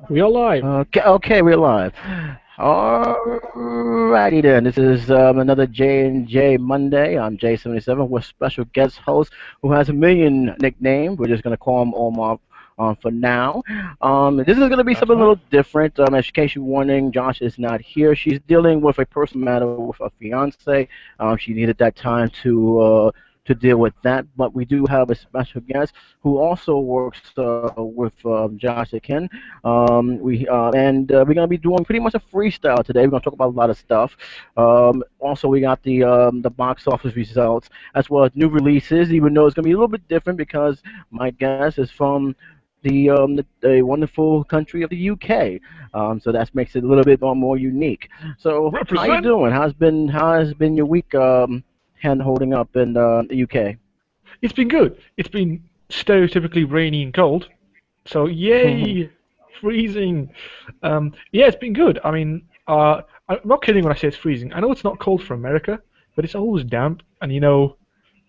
We are live. Okay, we're live. Alrighty then. This is another J&J Monday. I'm J77 with special guest host who has a million nicknames. We're just gonna call him Omar for now. This is gonna be That's something a right. little different. Education warning: Josh is not here. She's dealing with a personal matter with a fiance. She needed that time to deal with that. But we do have a special guest who also works with Josh again. We're gonna be doing pretty much a freestyle today. We're gonna talk about a lot of stuff. Also, we got the box office results as well as new releases. Even though it's gonna be a little bit different because my guest is from the wonderful country of the UK. So that makes it a little bit more unique. So how you Represent. doing? How's been your week hand holding up in the UK? It's been good. It's been stereotypically rainy and cold. So yay, freezing. Yeah, it's been good. I mean, I'm not kidding when I say it's freezing. I know it's not cold for America, but it's always damp. And you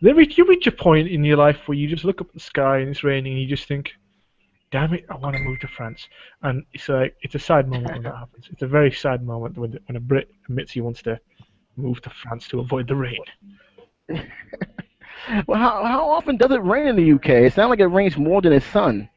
reach a point in your life where you just look up at the sky and it's raining, and you just think, "Damn it, I want to move to France." And it's a sad moment when that happens. It's a very sad moment when a Brit admits he wants to move to France to avoid the rain. Well, how often does it rain in the UK? It sounds like it rains more than the sun.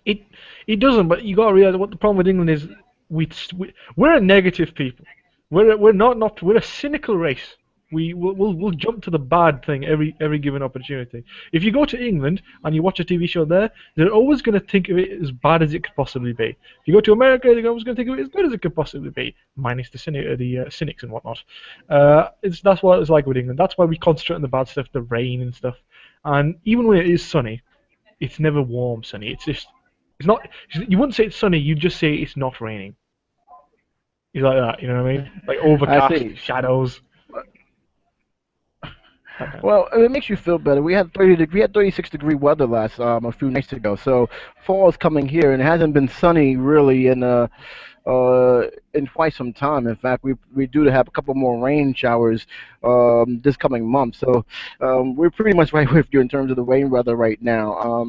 It it doesn't, but you gotta realize what the problem with England is. We're a negative people. We're a cynical race. We'll jump to the bad thing every given opportunity. If you go to England and you watch a TV show there, they're always going to think of it as bad as it could possibly be. If you go to America, they're always going to think of it as good as it could possibly be, minus the cynics and whatnot. That's what it's like with England. That's why we concentrate on the bad stuff, the rain and stuff. And even when it is sunny, it's never warm sunny. It's not. You wouldn't say it's sunny. You'd just say it's not raining. It's like that. You know what I mean? Like I overcast, see. shadows, that kind of thing. Well, it makes you feel better. We had 36-degree weather last a few nights ago. So fall is coming here, and it hasn't been sunny really in quite some time. In fact, we do have a couple more rain showers this coming month. So we're pretty much right with you in terms of the rain weather right now.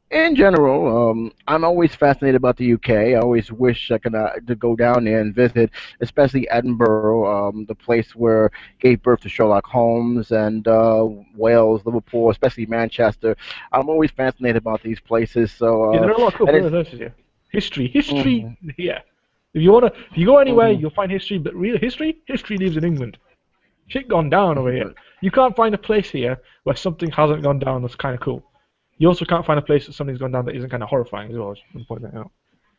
In general, I'm always fascinated about the UK. I always wish I could to go down there and visit, especially Edinburgh, the place where gave birth to Sherlock Holmes, and Wales, Liverpool, especially Manchester. I'm always fascinated about these places. Yeah, there are a lot of cool And it's places here. History. mhm, Yeah. If you go anywhere, mhm. you'll find history. But real history lives in England. Shit gone down over here. You can't find a place here where something hasn't gone down that's kind of cool. You also can't find a place that something's gone down that isn't kind of horrifying as well. I should point that out.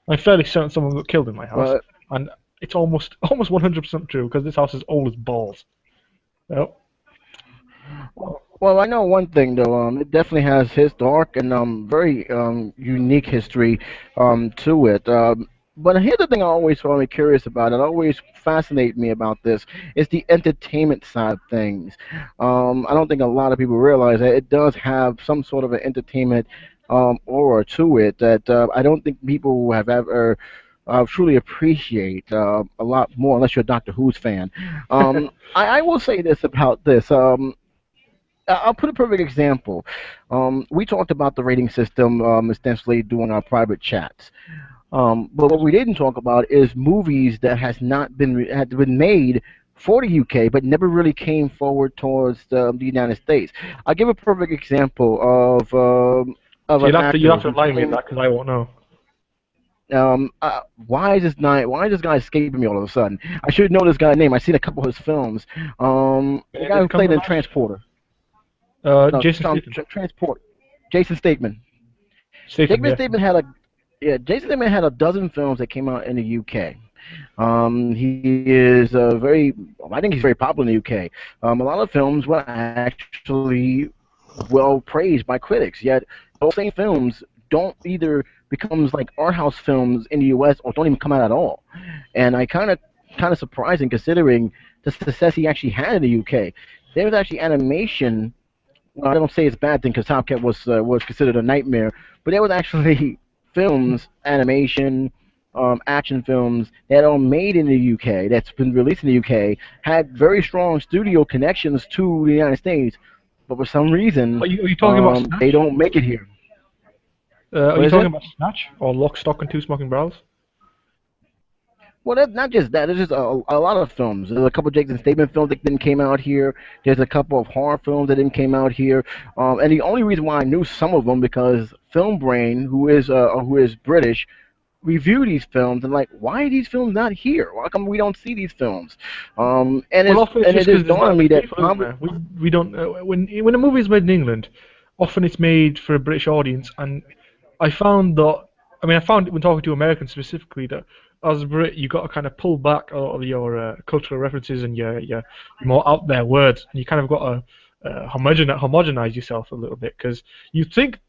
I'm fairly certain someone got killed in my house, Well, and it's almost 100% true because this house is old as balls. Yep. well, I know one thing though. It definitely has his dark and very unique history to it. But here's the thing I always find me curious about. It always fascinates me about this is the entertainment side of things. I don't think a lot of people realize that it does have some sort of an entertainment aura to it that I don't think people have ever truly appreciate a lot more unless you're a Doctor Who's fan. I will say this about this. I'll put a perfect example. We talked about the rating system extensively during our private chats. But what we didn't talk about is movies that had been made for the UK but never really came forward towards the United States. I'll give a perfect example of So an you'll actor have to whose remind me of name. that because I won't know. Why is this guy escaping me all of a sudden? I should know this guy's name. I've seen a couple of his films. The guy who Benedict played in Cumberbatch. Transporter. No, Jason Statham. Transport. Jason Statham. Statham, Jason yeah. Statham had a Yeah, Jason Statham had a dozen films that came out in the UK. He is I think he's very popular in the UK. A lot of films were actually well praised by critics, yet those same films don't either becomes like art house films in the US or don't even come out at all. And I kind of surprising considering the success he actually had in the UK. There was actually animation. Well, I don't say it's a bad thing because Top Cat was considered a nightmare, but there was actually films, animation, action films that are made in the UK that's been released in the UK had very strong studio connections to the United States, but for some reason Are you talking about they Snatch? don't make it here. Are What you is talking it? about Snatch or Lock, Stock, and Two Smoking Barrels? Well, not just that. There's just a lot of films. There's a couple of Jason Statham films that didn't came out here. There's a couple of horror films that didn't came out here. And the only reason why I knew some of them because Film Brain, who is British, review these films and like, why are these films not here? Why come we don't see these films? Well, often it's And just it because is there's not dawned on me enough that people, isn't probably there? We don't when a movie is made in England, often it's made for a British audience, and I found that I found when talking to Americans specifically that as a Brit you got to kind of pull back a lot of your cultural references and your more out there words, and you kind of got to homogenize yourself a little bit because you think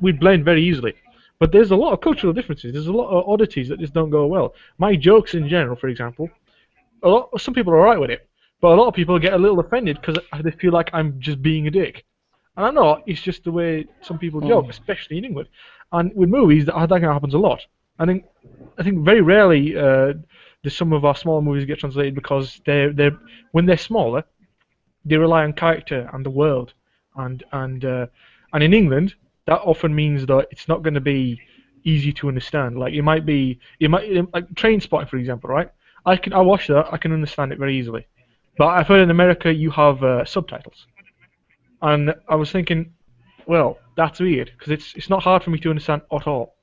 we blend very easily. But there's a lot of cultural differences. There's a lot of oddities that just don't go well. My jokes in general, for example, some people are alright with it, but a lot of people get a little offended because they feel like I'm just being a dick. And I'm not. It's just the way some people joke, mm, especially in England. And with movies, that kind of happens a lot. I think I think very rarely do some of our smaller movies get translated because they're when they're smaller, they rely on character and the world, and and uh, and in England, that often means that it's not going to be easy to understand. Like it might like Train Spotting, for example, right? I watch that, I can understand it very easily. But I've heard in America you have subtitles, and I was thinking, well, that's weird because it's not hard for me to understand at all.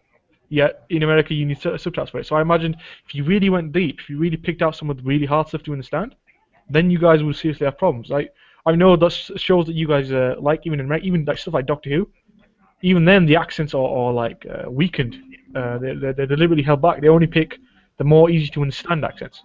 Yet in America you need subtitles for it. So I imagine if you really went deep, if you really picked out some of the really hard stuff to understand, then you guys will seriously have problems. I know that shows that you guys like even in even like stuff like Doctor Who. Even then, the accents are like weakened. They're deliberately held back. They only pick the more easy to understand accents,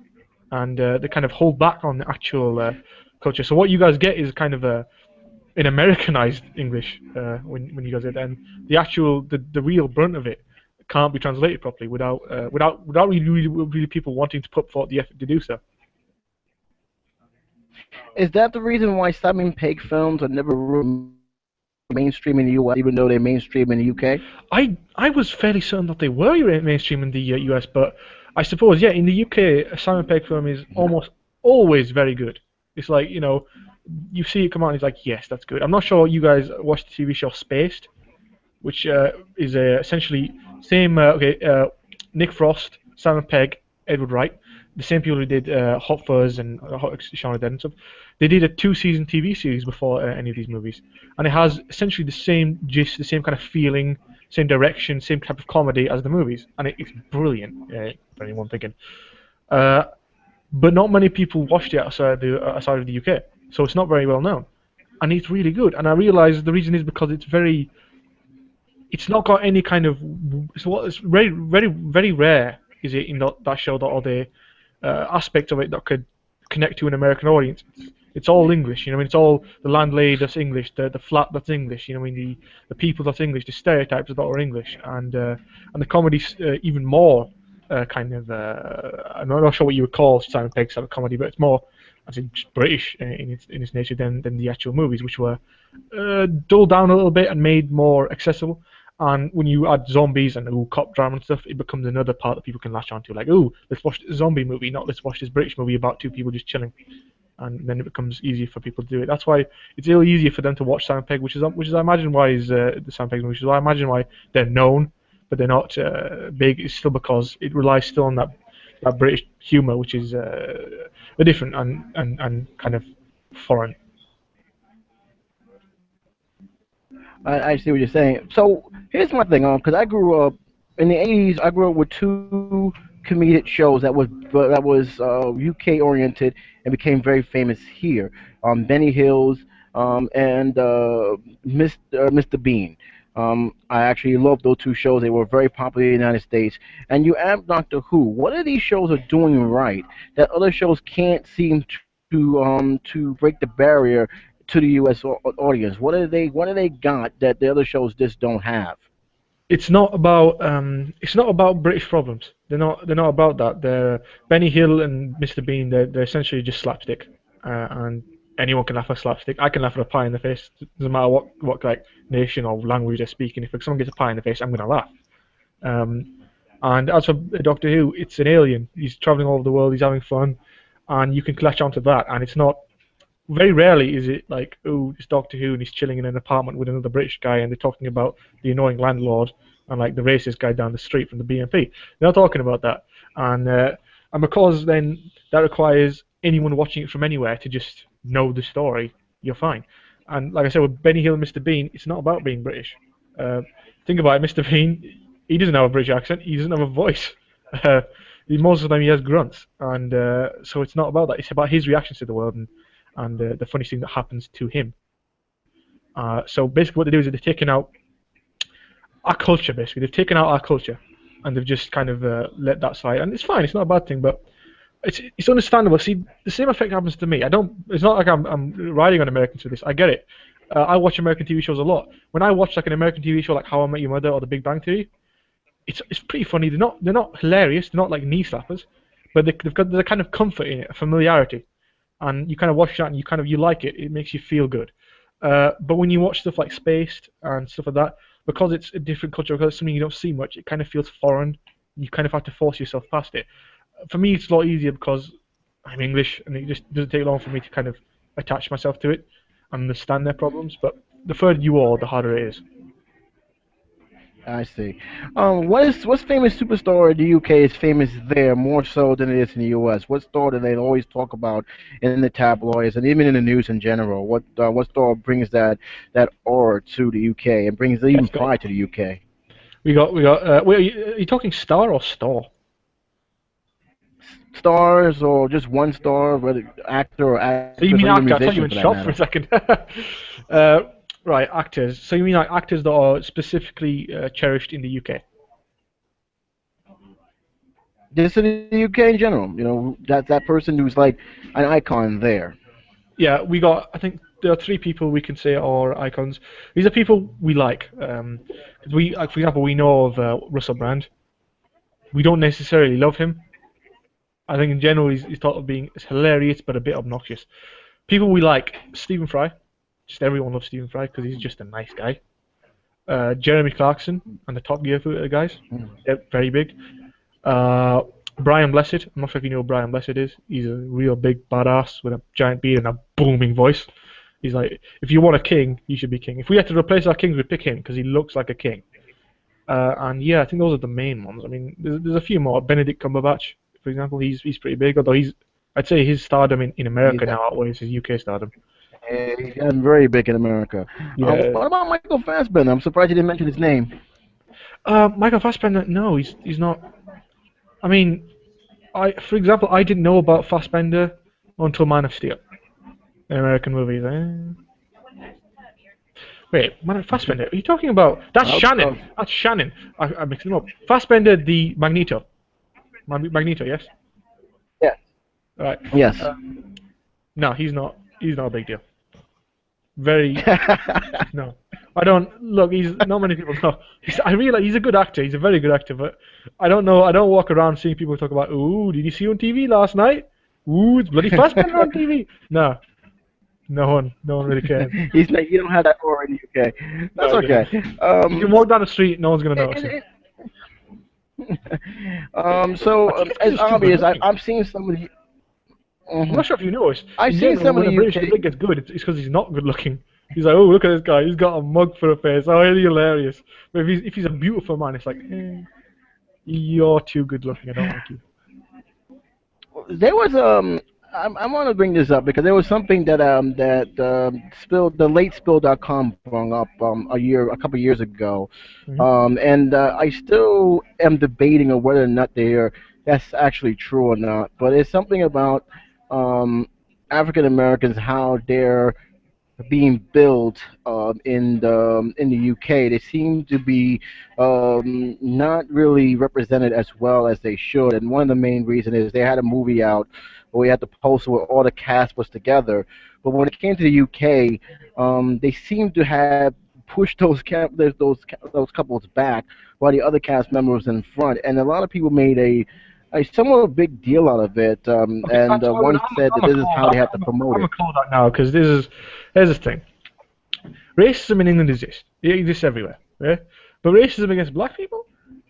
and they kind of hold back on the actual culture. So what you guys get is kind of an Americanized English when you guys get it, and the real brunt of it can't be translated properly without really people wanting to put forth the effort to do so. is that the reason why Simon Pegg films are never really mainstream in the U.S., even though they're mainstream in the UK? I was fairly certain that they were mainstream in the US, but I suppose yeah, in the UK, a Simon Pegg film is almost always very good. It's like you see it come out, and it's like yes, that's good. I'm not sure you guys watched the TV show Spaced, which is essentially same. Nick Frost, Simon Pegg, Edward Wright, the same people who did Hot Fuzz and Shaun of the Dead and stuff. They did a two-season TV series before any of these movies, and it has essentially the same gist, the same kind of feeling, same direction, same type of comedy as the movies, and it's brilliant. For anyone thinking, uh, but not many people watched it outside of the UK, so it's not very well known, and it's really good. And I realised the reason is because it's not got any kind of it's very rare is it in that show that all the aspects of it that could connect to an American audience. It's all English, you know. I mean, it's all the landlady that's English, the flat that's English, you know. I mean, the people that's English, the stereotypes that are English, and the comedy's even more kind of. I'm not sure what you would call Simon Pegg's type of comedy, but it's more, I think, just British in its nature than the actual movies, which were dulled down a little bit and made more accessible. And when you add zombies and cop drama and stuff, it becomes another part that people can latch onto. Like, let's watch a zombie movie, not let's watch this British movie about two people just chilling. And then it becomes easier for people to do it. That's why it's really easier for them to watch Simon Pegg, which is I imagine why is the Simon Pegg movie, which is why I imagine why they're known, but they're not big. It's still because it relies still on that British humour, which is a different and kind of foreign. I see what you're saying. So here's my thing, because I grew up in the '80s. I grew up with two comedic shows that was UK oriented and became very famous here. Benny Hills and Mr. Bean. I actually love those two shows. They were very popular in the United States. And you ask Doctor Who, what are these shows are doing right that other shows can't seem to break the barrier to the U.S. Audience? What do they got that the other shows just don't have? It's not about British problems. They're not about that. They're Benny Hill and Mr. Bean. They're essentially just slapstick, and anyone can laugh at slapstick. I can laugh at a pie in the face. Doesn't matter what like nation or language they're speaking. If someone gets a pie in the face, I'm gonna laugh. Um, and as for Doctor Who, it's an alien. He's traveling all over the world. He's having fun, and you can latch onto that. And it's not very rarely is it like, oh, it's Doctor Who and he's chilling in an apartment with another British guy and they're talking about the annoying landlord and like the racist guy down the street from the BNP. They're not talking about that, and because then that requires anyone watching it from anywhere to just know the story, you're fine. And like I said, with Benny Hill and Mr. Bean, it's not about being British. Uh, think about it, Mr. Bean, he doesn't have a British accent, he doesn't have a voice. Uh, Most of the time he has grunts, and so it's not about that. It's about his reactions to the world and the funny thing that happens to him. So basically, what they do is they've taken out our culture. Basically, they've taken out our culture, and they've just kind of let that slide. And it's fine. It's not a bad thing, but it's understandable. See, the same effect happens to me. I don't. It's not like I'm riding on Americans for this. I get it. I watch American TV shows a lot. When I watch like an American TV show like How I Met Your Mother or The Big Bang Theory, it's pretty funny. They're not hilarious. They're not like knee slappers, but they've got the kind of comfort in it, a familiarity, and you kind of watch that and you like it. It makes you feel good. But when you watch stuff like Spaced and stuff like that, because it's a different culture, because it's something you don't see much, it kind of feels foreign. You kind of have to force yourself past it. For me, it's a lot easier because I'm English, and it just doesn't take long for me to kind of attach myself to it and understand their problems. But the further you are, the harder it is. I see. What's famous superstar in the UK is famous there more so than it is in the US? What star do they always talk about in the tabloids and even in the news in general? What star brings that aura to the UK and brings even Let's go. pride to the UK? We got. Wait, are you talking star or store? Stars or just one star, whether actor or So you actress mean or even actor? I thought you musician were in for that shop for a matter. second. Right, actors. So you mean like actors that are specifically cherished in the UK? Just in the UK in general, that person who's like an icon there. Yeah, we got. I think there are three people we can say are icons. These are people we like. 'Cause for example, we know of Russell Brand. We don't necessarily love him. I think in general he's thought of being hilarious but a bit obnoxious. People we like: Stephen Fry. Just everyone loves Stephen Fry because he's just a nice guy. Jeremy Clarkson and the Top Gear guys. Mm. They're very big. Uh, Brian Blessed. I'm not sure if you know who Brian Blessed is. He's a real big badass with a giant beard and a booming voice. He's like, if you want a king, you should be king. If we had to replace our kings, we'd pick him because he looks like a king. And yeah, I think those are the main ones. I mean, there's a few more. Benedict Cumberbatch, for example, he's pretty big. Although I'd say his stardom in He's, America now outweighs his UK stardom. he's gotten very big in America. Yeah. What about Michael Fassbender? I'm surprised you didn't mention his name. Michael Fassbender, no, he's not. I mean, for example, I didn't know about Fassbender until Man of Steel, an American movie. Wait, Man of Fassbender? Are you talking about? That's I'll, Shannon. uh, That's Shannon. I mixed them up. Fassbender, the Magneto. Magneto, yes. yes, Right. yes. Uh, no, he's not. He's not a big deal. Very no. I don't look. He's not many people know. I realize he's a good actor. He's a very good actor, but I don't know. I don't walk around seeing people talk about. Ooh, did you see on TV last night? Ooh, it's bloody Fassbender on TV. No, no one really cares. He's not, you don't have that aura in the UK. That's No, he doesn't. okay. You can walk down the street, no one's gonna notice him. I think it's 'cause As he's too good obvious, looking. I've seen some of the. I'm Mhm. not sure if you noticed. I've In seen general, some of when a the British UK. public gets good, it's because he's not good looking. He's like, oh, look at this guy. He's got a mug for a face. Oh, he's hilarious. But if he's a beautiful man, it's like, you're too good looking. I don't like you. There was I want to bring this up because there was something that spill the late spill.com brought up a couple years ago, Hmm. and I still am debating on whether or not that's actually true or not. But it's something about um, African Americans, how they're being built in the UK. They seem to be not really represented as well as they should. And one of the main reasons is they had a movie out where we had the poster where all the cast was together. But when it came to the UK, they seem to have pushed those couples back while the other cast members in front. And a lot of people made a somewhat big deal out of it. Okay, And so one said that I'm a this is call how that. they have to promote I'm a it. call that now because here's the thing. Racism in England exists. It exists everywhere. Yeah? But racism against black people,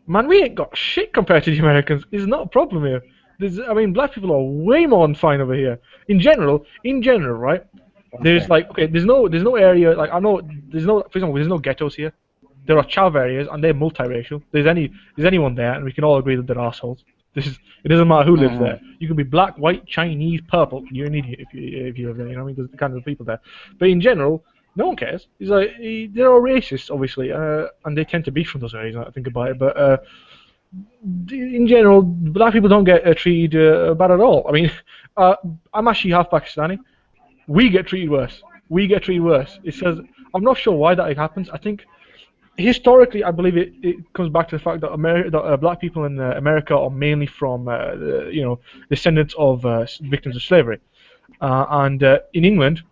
man, we ain't got shit compared to the Americans. It's not a problem here. I mean, black people are way more than fine over here. In general, right? There's Okay. like okay, there's no area like I know there's no for example there's no ghettos here. there are chav areas, and they're multiracial. There's anyone there, and we can all agree that they're assholes. It doesn't matter who lives there. Hmm. You can be black, white, Chinese, purple. You're an idiot if you live there. You know what I mean? There's the kind of people there. But in general, no one cares. It's like they're all racist, obviously, and they tend to be from those areas. I think about it, but in general, black people don't get treated bad at all. I mean, uh, I'm actually half Pakistani. We get treated worse. We get treated worse. It says I'm not sure why that happens. I think historically, I believe it comes back to the fact that black people in America are mainly from descendants of victims of slavery, and in England,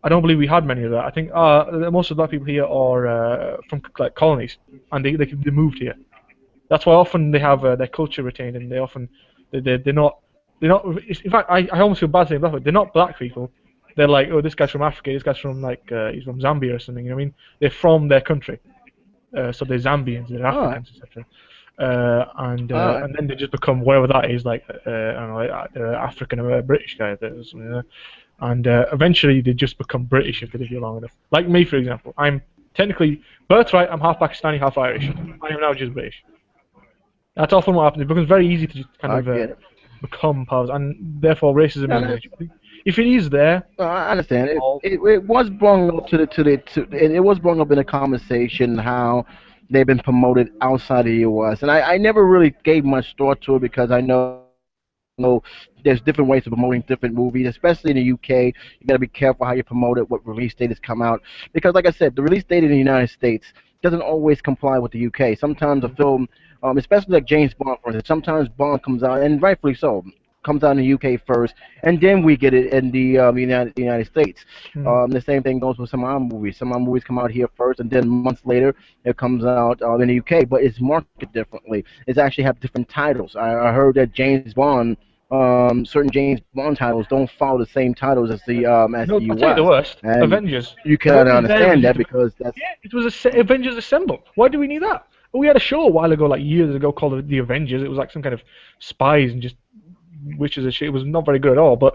I don't believe we had many of that. I think most of the black people here are from like colonies, and they moved here. That's why often they have their culture retained, and they often they're not. In fact, I almost feel bad saying black, but they're not black people. They're like, oh, this guy's from Africa. This guy's from he's from Zambia or something. You know what I mean? They're from their country, so they're Zambians, they're All right. Africans, etc. All right. And then they just become whatever that is, like I don't know, African or British guy, and eventually they just become British if they live here long enough. Like me, for example, I'm technically birthright. I'm half Pakistani, half Irish. I am now just British. That's often what happens. It becomes very easy to just kind I of get it. become part, and therefore racism No, isn't an no, issue. If it is there, I understand. all It was brought up it was brought up in a conversation how they've been promoted outside the U.S. And I never really gave much thought to it because I know there's different ways of promoting different movies, especially in the UK. You got to be careful how you promote it, what release date has come out, because like I said, the release date in the United States doesn't always comply with the UK. Sometimes a film, especially like James Bond, for instance, sometimes Bond comes out, and rightfully so, comes out in the UK first, and then we get it in the United States. hmm, The same thing goes with some of our movies. Some of our movies come out here first, and then months later it comes out in the UK, but it's marketed differently. It's actually have different titles. I heard that James Bond, certain James Bond titles don't follow the same titles as no, the I'll tell you the US, worst. and Avengers. you cannot Avengers there was understand just that a, because that's yeah, it was Avengers Assemble. Why do we need that? We had a show a while ago, like years ago, called The Avengers. It was like some kind of spies and just witches and shit. It was not very good at all. But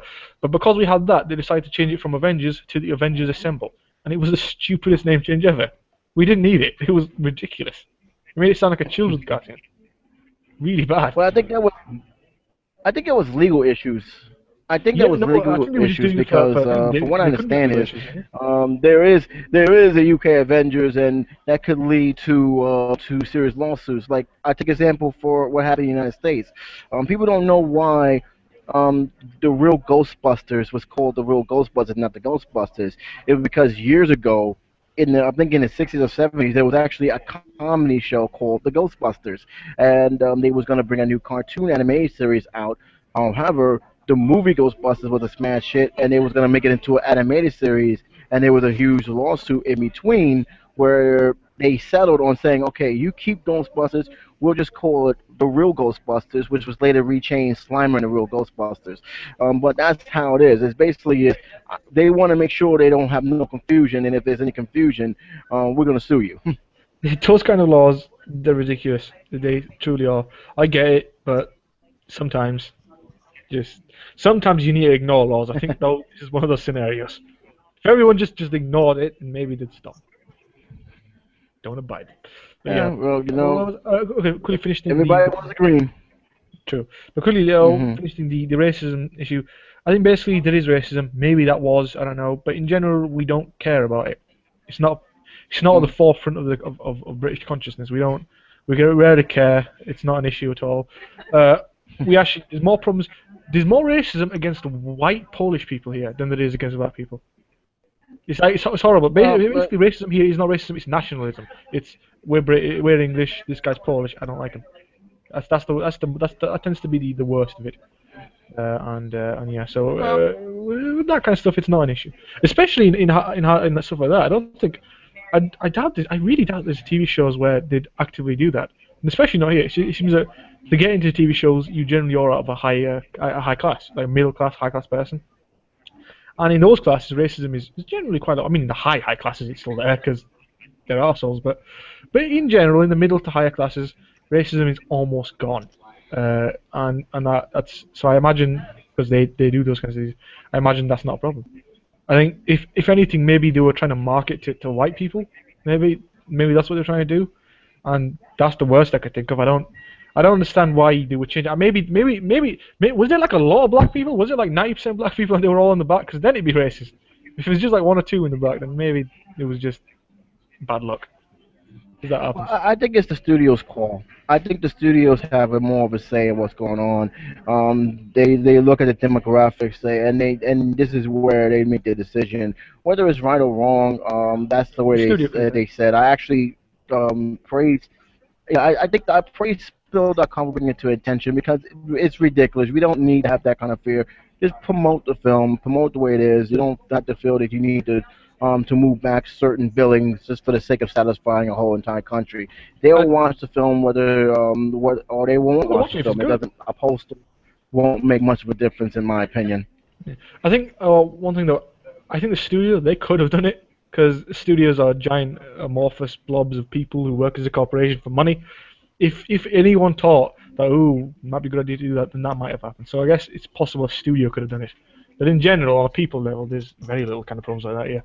because we had that, they decided to change it from Avengers to The Avengers Assemble, and it was the stupidest name change ever. We didn't need it. It was ridiculous. It made it sound like a children's cartoon. Really bad. well, I think it was legal issues. I think that Yeah, was no, I legal think they were just issues doing it for because, I think from what I they couldn't get understand, legal is issues. Yeah. there is a UK Avengers, and that could lead to serious lawsuits. Like I take example for what happened in the United States. People don't know why the real Ghostbusters was called the real Ghostbusters, not the Ghostbusters. It was because years ago, I think in the 60s or 70s, there was actually a comedy show called The Ghostbusters, and they was gonna bring a new cartoon animated series out. However, the movie Ghostbusters was a smash hit, and they was gonna make it into an animated series, and there was a huge lawsuit in between where they settled on saying, okay, you keep Ghostbusters, we'll just call it the real Ghostbusters, which was later rechained Slimer and the real Ghostbusters. But that's how it is. It's basically they want to make sure they don't have no confusion, and if there's any confusion, we're gonna sue you. Those kind of laws, they're ridiculous. They truly are. I get it, but sometimes just sometimes you need to ignore laws. I think though this is one of those scenarios. If everyone just ignored it and maybe they'd stop. Don't abide. But Yeah, yeah. well, Okay, quickly finishing everybody was agreeing. true. But quickly, Hmm. finishing the racism issue. I think basically there is racism. Maybe that was, I don't know. But in general, we don't care about it. It's not it's not at the forefront of of British consciousness. We get rarely care. It's not an issue at all. Uh, we actually there's more problems. There's more racism against white Polish people here than there is against black people. It's horrible. But Basically, racism here is not racism. It's nationalism. It's we're English. This guy's Polish. I don't like him. That tends to be the worst of it. And yeah, so well, with that kind of stuff, it's not an issue, especially in stuff like that. I don't think I doubt this. I really doubt there's TV shows where they'd actively do that, and especially not here. It seems that to get into TV shows, you generally are out of a high class, like middle class, high class person. And in those classes, racism is generally quite. I mean, in the high classes, it's still there because they're arseholes, but in general, in the middle to higher classes, racism is almost gone. And that's so I imagine because they do those kinds of things, I imagine that's not a problem. I think if anything, maybe they were trying to market to white people, maybe maybe that's what they're trying to do, and that's the worst I could think of. I don't understand why they would change it. Maybe was there like a lot of black people? Was it like 90% black people and they were all in the back? Because then it'd be racist. If it was just like one or two in the back, then maybe it was just bad luck. Because that Well, happens. I think it's the studio's call. I think the studios have a more of a say in what's going on. They look at the demographics, and this is where they make their decision, whether it's right or wrong. That's the The way studio could have done they said. I actually praise. Yeah, I think I praise Spill.com for bringing it to attention because it's ridiculous. We don't need to have that kind of fear. Just promote the film, promote the way it is. You don't have to feel that you need to move back certain billings just for the sake of satisfying a whole entire country. They'll it. watch the film whether what or they won't They're watch the watching if it's film. It good. doesn't a poster won't make much of a difference in my opinion. Yeah. I think one thing though, I think the studio they could have done it because studios are giant amorphous blobs of people who work as a corporation for money. If anyone thought that it might be a good idea to do that, then that might have happened. So I guess it's possible a studio could have done it. But in general, on a people level, there's very little kind of problems like that. Yeah.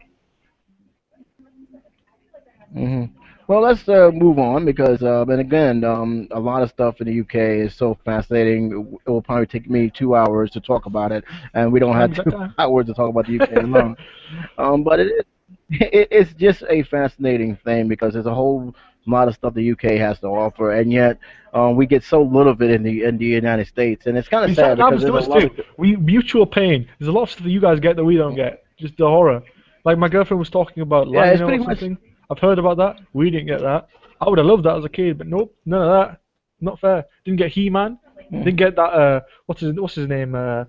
hmm Well, let's move on because, and again, a lot of stuff in the UK is so fascinating. It will probably take me 2 hours to talk about it, and we don't Time have is that two time. hours to talk about the UK alone. But it's just a fascinating thing because there's a whole lot of stuff the UK has to offer, and yet we get so little of it in the United States, and it's kind of sad That because happens there's to a us lot too. of We mutual pain. There's a lot of stuff that you guys get that we don't get. Just the horror. Like my girlfriend was talking about yeah, it's Lionel pretty or much. something. I've heard about that. We didn't get that. I would have loved that as a kid, but nope, none of that. Not fair. Didn't get He-Man. Didn't get that. What's his name? The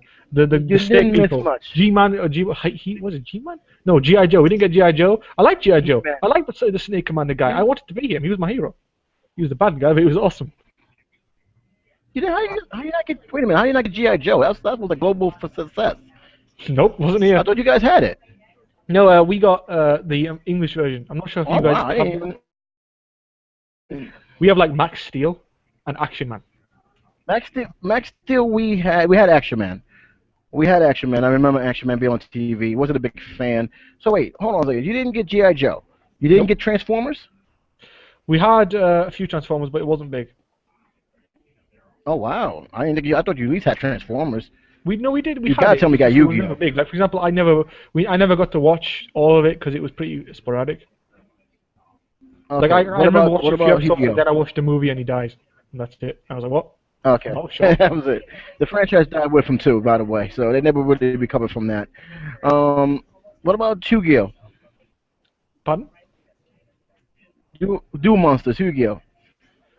You snake didn't miss people. much. G-Man or was it G-Man? No, G.I. Joe. We didn't get G.I. Joe. I like G.I. Joe. He-Man. I like the Snake Commander guy. I You, wanted to be him. He was my hero. He was the bad guy, but he was awesome. you didn't, how you not get? Wait a minute. How you not get GI Joe? That was a global success. Nope, wasn't I here. thought you guys had it. No, we got the English version. I'm not sure if you Oh guys wow! I have didn't that. even. We have like Max Steel and Action Man. Max Steel. We had Action Man. We had Action Man. I remember Action Man being on TV. Wasn't a big fan. So wait, hold on a second. You didn't get GI Joe. You didn't Nope. get Transformers. We had a few Transformers, but it wasn't big. Oh wow! I didn't think you. I thought you at least had Transformers. We no, we did. We You had gotta it. tell me you It's got just it was Yu-Gi-Oh. never big. Like for example, I never got to watch all of it because it was pretty sporadic. Like I, Okay. I remember What watching a few about episodes, and Yu-Gi-Oh? then I watched the movie and he dies, and that's it. I was like, what? Okay, Oh, sure. that was it. The franchise died with him too, by the way. So they never really recovered from that. What about Yu-Gi-Oh? Pardon? Do Monsters, Yu-Gi-Oh.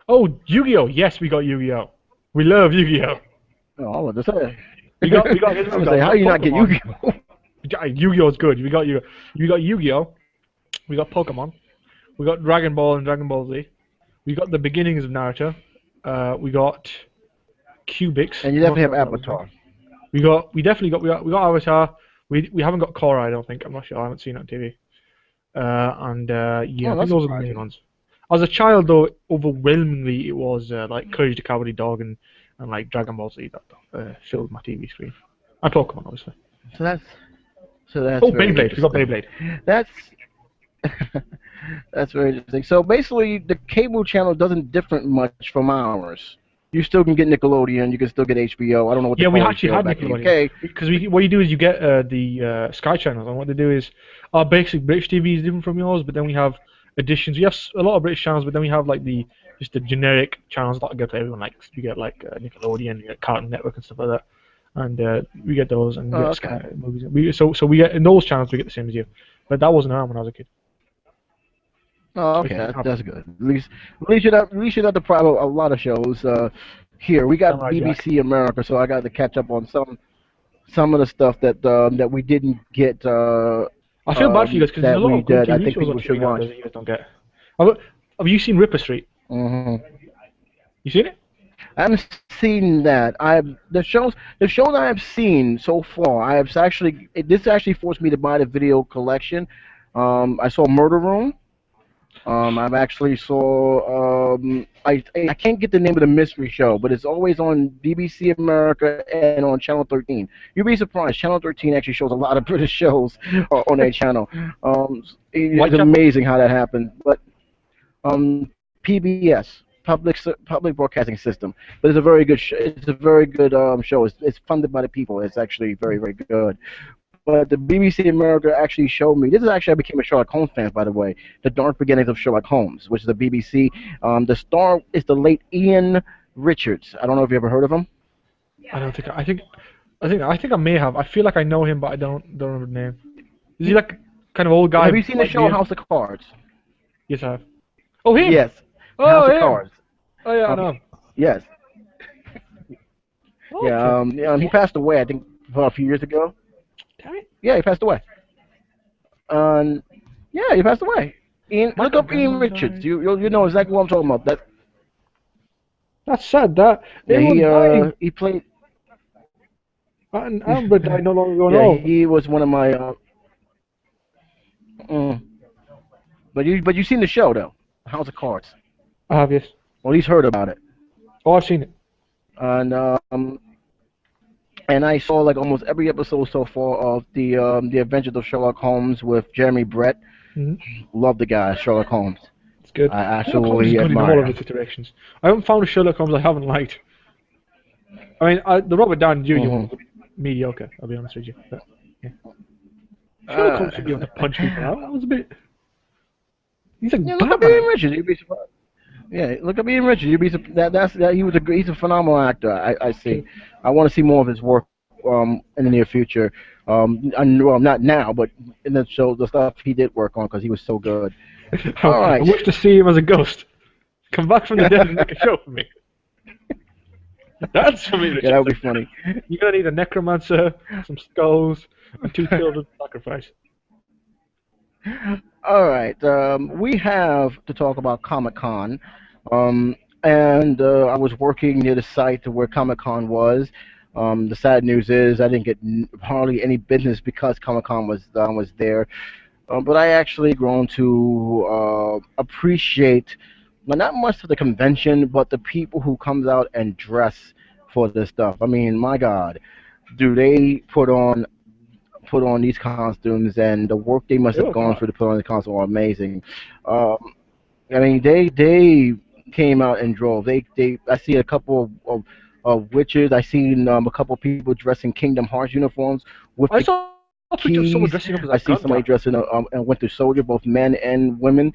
Oh, Yu-Gi-Oh! Yes, we got Yu-Gi-Oh! We love Yu-Gi-Oh! Oh, I was just say. We got I this. We was got say, we how got you not get Pokemon. Yu-Gi-Oh? Yu-Gi-Oh's good. We got Yu-Gi-Oh! We got Pokemon. We got Dragon Ball and Dragon Ball Z. We got the beginnings of Naruto. We got Cubics. And you I'm not definitely sure have what that was now. Avatar. We got Avatar. We haven't got Korra. I don't think. I'm not sure. I haven't seen it on TV. And yeah, Oh, I think that's those are the main surprising. ones. As a child, though, overwhelmingly it was like Courage the Cowardly Dog and like Dragon Ball Z that filled my TV screen. And Pokemon, obviously. So that's so that's Oh, very Beyblade. We got interesting. Beyblade. That's that's very interesting. So basically, the cable channel doesn't differ much from ours. You still can get Nickelodeon. You can still get HBO. I don't know what they Yeah, we call actually HBO had back in the Nickelodeon UK. because what you do is you get the Sky channels, and what they do is our basic British TV is different from yours, but then we have additions. We have a lot of British channels, but then we have like the generic channels that go to everyone. Like you get like Nickelodeon, you get Cartoon Network and stuff like that, and we get those and we Oh, get okay. Sky movies. So we get in those channels we get the same as you, but that wasn't around when I was a kid. Oh, It's okay. That's happening. good. At least you not deprive a lot of shows. Here we got Samurai Jack. BBC America, so I got to catch up on some of the stuff that we didn't get I feel bad for you guys because there's a that lot we of good did. I TV think shows on people should TV nowadays watch. that you guys don't get. Have you seen Ripper Street? hmm You seen it? I haven't seen that. The shows I have seen so far. This actually forced me to buy the video collection. I saw Murder Room. I've actually saw. I can't get the name of the mystery show, but it's always on BBC America and on Channel 13. You'd be surprised. Channel 13 actually shows a lot of British shows on that channel. It's Whitechapel? amazing how that happened. But PBS, Public Broadcasting System. But it's a very good it's a very good show. It's funded by the people. It's actually very very good. But the BBC America actually showed me. This is actually I became a Sherlock Holmes fan, by the way. The dark beginnings of Sherlock Holmes, which is the BBC. The star is the late Ian Richards. I don't know if you ever heard of him. I don't think I think I may have. I feel like I know him, but I don't remember the name. Is he like kind of old guy, Have you seen the white show beard? House of Cards? Yes, I have. Oh, him! Yes, Oh, House of him! Cards. Oh, yeah, I Um, know him. yes, Okay. he passed away. I think about a few years ago. Damn it. Yeah, he passed away. Um, yeah, he passed away. Look Michael up Ian Gambon Richards. died. You know exactly what I'm talking about. That That's sad. That yeah everyone's dying. he played And Amber died not long ago. yeah No, he was one of my mm, but you seen the show though, House of Cards. I have, yes. Well, he's heard about it, Oh, I've seen it. and and I saw like almost every episode so far of the Adventures of Sherlock Holmes with Jeremy Brett. Hmm. Love the guy, Sherlock Holmes. It's good. I Sherlock Holmes is absolutely good in all admire of him. its iterations. I haven't found a Sherlock Holmes I haven't liked. I mean, the Robert Downey Jr. one Hmm. was a bit mediocre. I'll be honest with you. But, yeah. Sherlock Uh, Holmes should be able to punch people out. That was a bit. He's like yeah, look up Ian Batman. Richards. You'd be surprised. Yeah, look up Ian Richards. He was he's a phenomenal actor. I see. Okay. I want to see more of his work in the near future. Well, not now, but in the show, the stuff he did work on because he was so good. All I right. wish to see him as a ghost. Come back from the dead and make a show for me. That's for me, Yeah, that would Richardson. be funny. You're gonna need a necromancer, some skulls, and two children to sacrifice. All right. We have to talk about Comic Con. Um, and I was working near the site where Comic Con was. The sad news is I didn't get hardly any business because Comic Con was there. But I actually grown to appreciate well, not much of the convention, but the people who comes out and dress for this stuff. I mean, my God, do they put on these costumes and the work they must They have look gone hot. through to put on the costume are amazing. Um, I mean, they came out and drove. They I see a couple of witches. I seen a couple of people dressed in Kingdom Hearts uniforms with I the saw a picture of someone keys. dressing up as I a see somebody Gundam. dressed in a Winter Soldier, both men and women.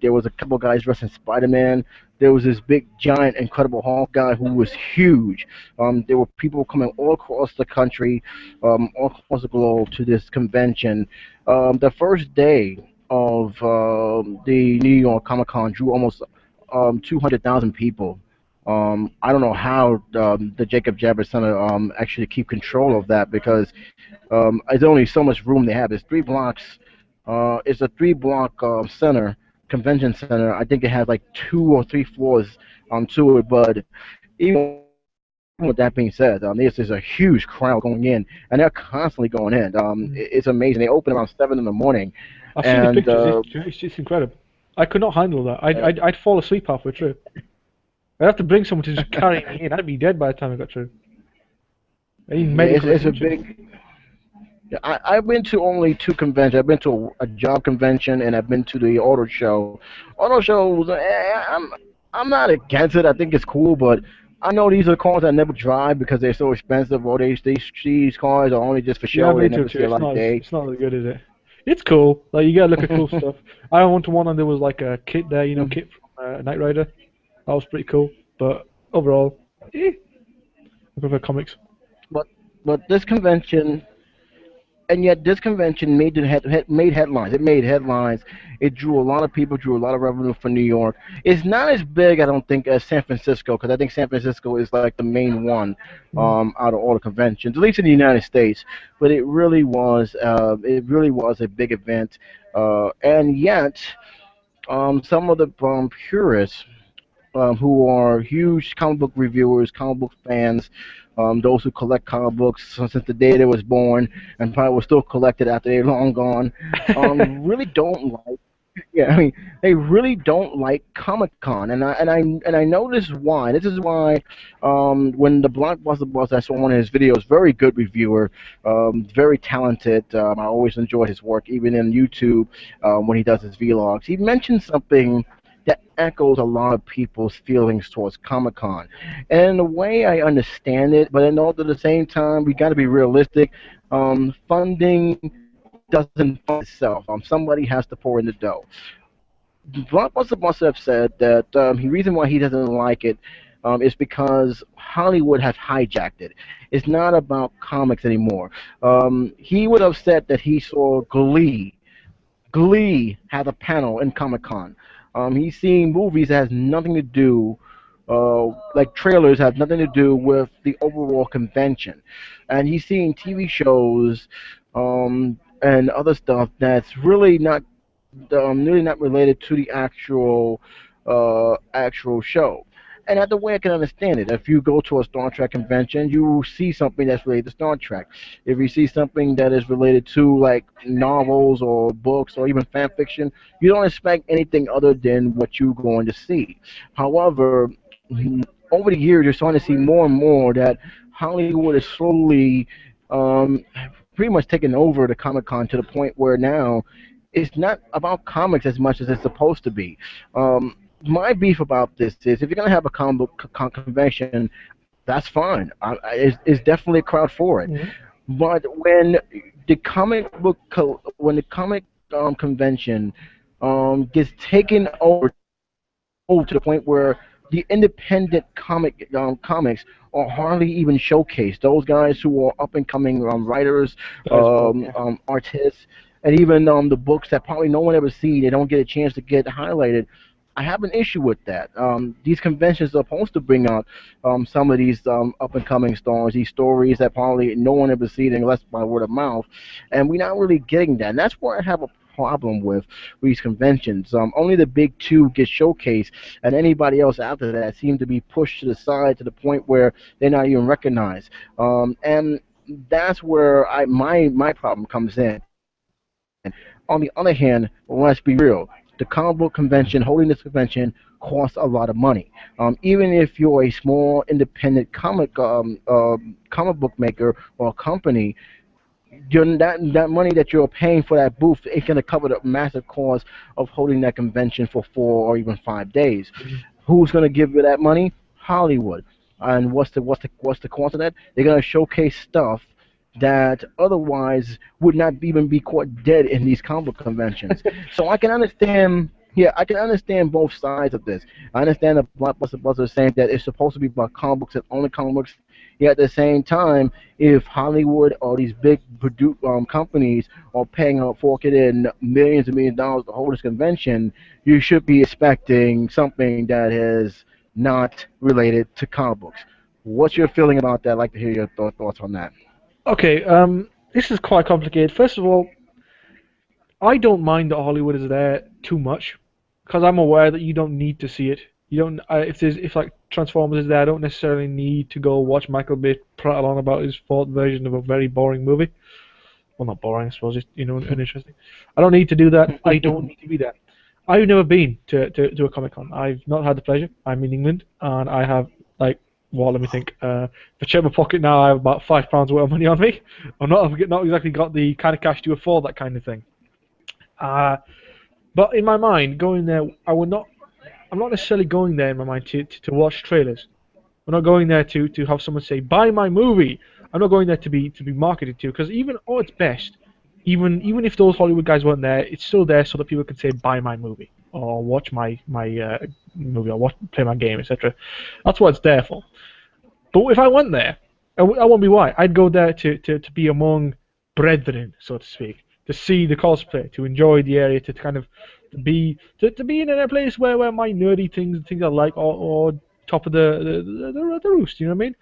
There was a couple guys dressed in Spider-Man. There was this big, giant, Incredible Hulk guy who was huge. There were people coming all across the country, all across the globe to this convention. The first day of the New York Comic Con drew almost 200,000 people. I don't know how the Jacob Javits Center actually keep control of that because there's only so much room they have. It's 3 blocks. It's a 3 block center, convention center. I think it has like 2 or 3 floors to it. But even with that being said, there's a huge crowd going in, and they're constantly going in. Mm. It's amazing. They open around 7 in the morning, I've seen the and pictures. It's incredible. I could not handle that. uh, I'd fall asleep halfway through. I'd have to bring someone to just carry me in. I'd be dead by the time I got through. I need yeah, medical it's a attention. big. Yeah, I've been to only 2 conventions. I've been to a job convention and I've been to the auto show. Auto shows, I'm not against it. I think it's cool, but I know these are cars I never drive because they're so expensive. Or these cars are only just for Yeah, show. me They too. never Too. see a light of day. It's not as good, is it? It's cool. Like you gotta look at cool stuff. I went to one and there was like a kit there, kit from Knight Rider. That was pretty cool. But overall, I prefer comics. But this convention, and yet this convention made headlines. It made headlines. It drew a lot of people, drew a lot of revenue for New York. It's not as big, I don't think, as San Francisco, because I think San Francisco is like the main one Mm. out of all the conventions, at least in the United States. But it really was a big event, and yet some of the purists who are huge comic book reviewers, comic book fans, those who collect comic books since the day they was born and probably will still collect it after they're long gone, really don't like. Yeah, I mean, they really don't like Comic Con, and I know this is why. This is why when the Blockbuster Boss, I saw one of his videos, very good reviewer, very talented. I always enjoy his work, even in YouTube when he does his vlogs. He mentioned something that echoes a lot of people's feelings towards Comic Con. And in a way, I understand it, but in all at the same time, we got to be realistic. Funding doesn't fund itself. Somebody has to pour in the dough. Blockbuster must have said that the reason why he doesn't like it is because Hollywood has hijacked it. It's not about comics anymore. He was upset that he saw Glee. Glee had a panel in Comic Con. He's seeing movies that has nothing to do, like trailers have nothing to do with the overall convention, and he's seeing TV shows and other stuff that's really not related to the actual show. And that's the way I can understand it. If you go to a Star Trek convention, you see something that's related to Star Trek. If you see something that is related to like novels or books or even fan fiction, you don't expect anything other than what you're going to see. However, over the years, you're starting to see more and more that Hollywood is slowly pretty much taking over the Comic Con to the point where now it's not about comics as much as it's supposed to be. My beef about this is if you're gonna have a comic book convention, that's fine. It's definitely a crowd for it. Mhm. But when the comic convention gets taken over to the point where the independent comics are hardly even showcased. Those guys who are up and coming writers, That is both, yeah. artists, and even the books that probably no one ever see, they don't get a chance to get highlighted. I have an issue with that. These conventions are supposed to bring out some of these up and coming stars, these stories that probably no one ever seen unless by word of mouth, and we're not really getting that. And that's where I have a problem with these conventions. Only the big two get showcased, and anybody else after that seem to be pushed to the side to the point where they're not even recognized. And that's where my problem comes in. On the other hand, let's be real. The comic book convention, holding this convention, costs a lot of money. Even if you're a small independent comic book maker or company, that money that you're paying for that booth is going to cover the massive cost of holding that convention for 4 or even 5 days. Mhm. Who's going to give you that money? Hollywood. And what's the cost of that? They're going to showcase stuff that otherwise would not even be caught dead in these comic book conventions. So I can understand. Yeah, I can understand both sides of this. I understand the Blockbuster Buzzer saying that it's supposed to be about comic books and only comic books. Yet at the same time, if Hollywood or these big companies are paying out forking in millions and millions of dollars to hold this convention, you should be expecting something that is not related to comic books. What's your feeling about that? I'd like to hear your thoughts on that. Okay, this is quite complicated. First of all, I don't mind that Hollywood is there too much, because I'm aware that you don't need to see it. You don't. If like Transformers is there, I don't necessarily need to go watch Michael Bay prattle on about his fourth version of a very boring movie. Well, not boring, I suppose. Just uninteresting. I don't need to do that. I don't need to be there. I've never been to a Comic Con. I've not had the pleasure. I'm in England, and I have like let me think. If I check my pocket now, I have about £5 worth of money on me. I've not exactly got the kind of cash to afford that kind of thing. Uh, but in my mind, going there, I would not. I'm not necessarily going there in my mind to watch trailers. I'm not going there to have someone say buy my movie. I'm not going there to be marketed to, because even at its best, even if those Hollywood guys weren't there, it's still there so that people can say buy my movie or watch my movie or play my game, etc. That's what it's there for. But if I went there, I won't be white. I'd go there to be among brethren, so to speak, to see the cosplay, to enjoy the area, to kind of to be in a place where my nerdy things I like are top of the roost. You know what I mean?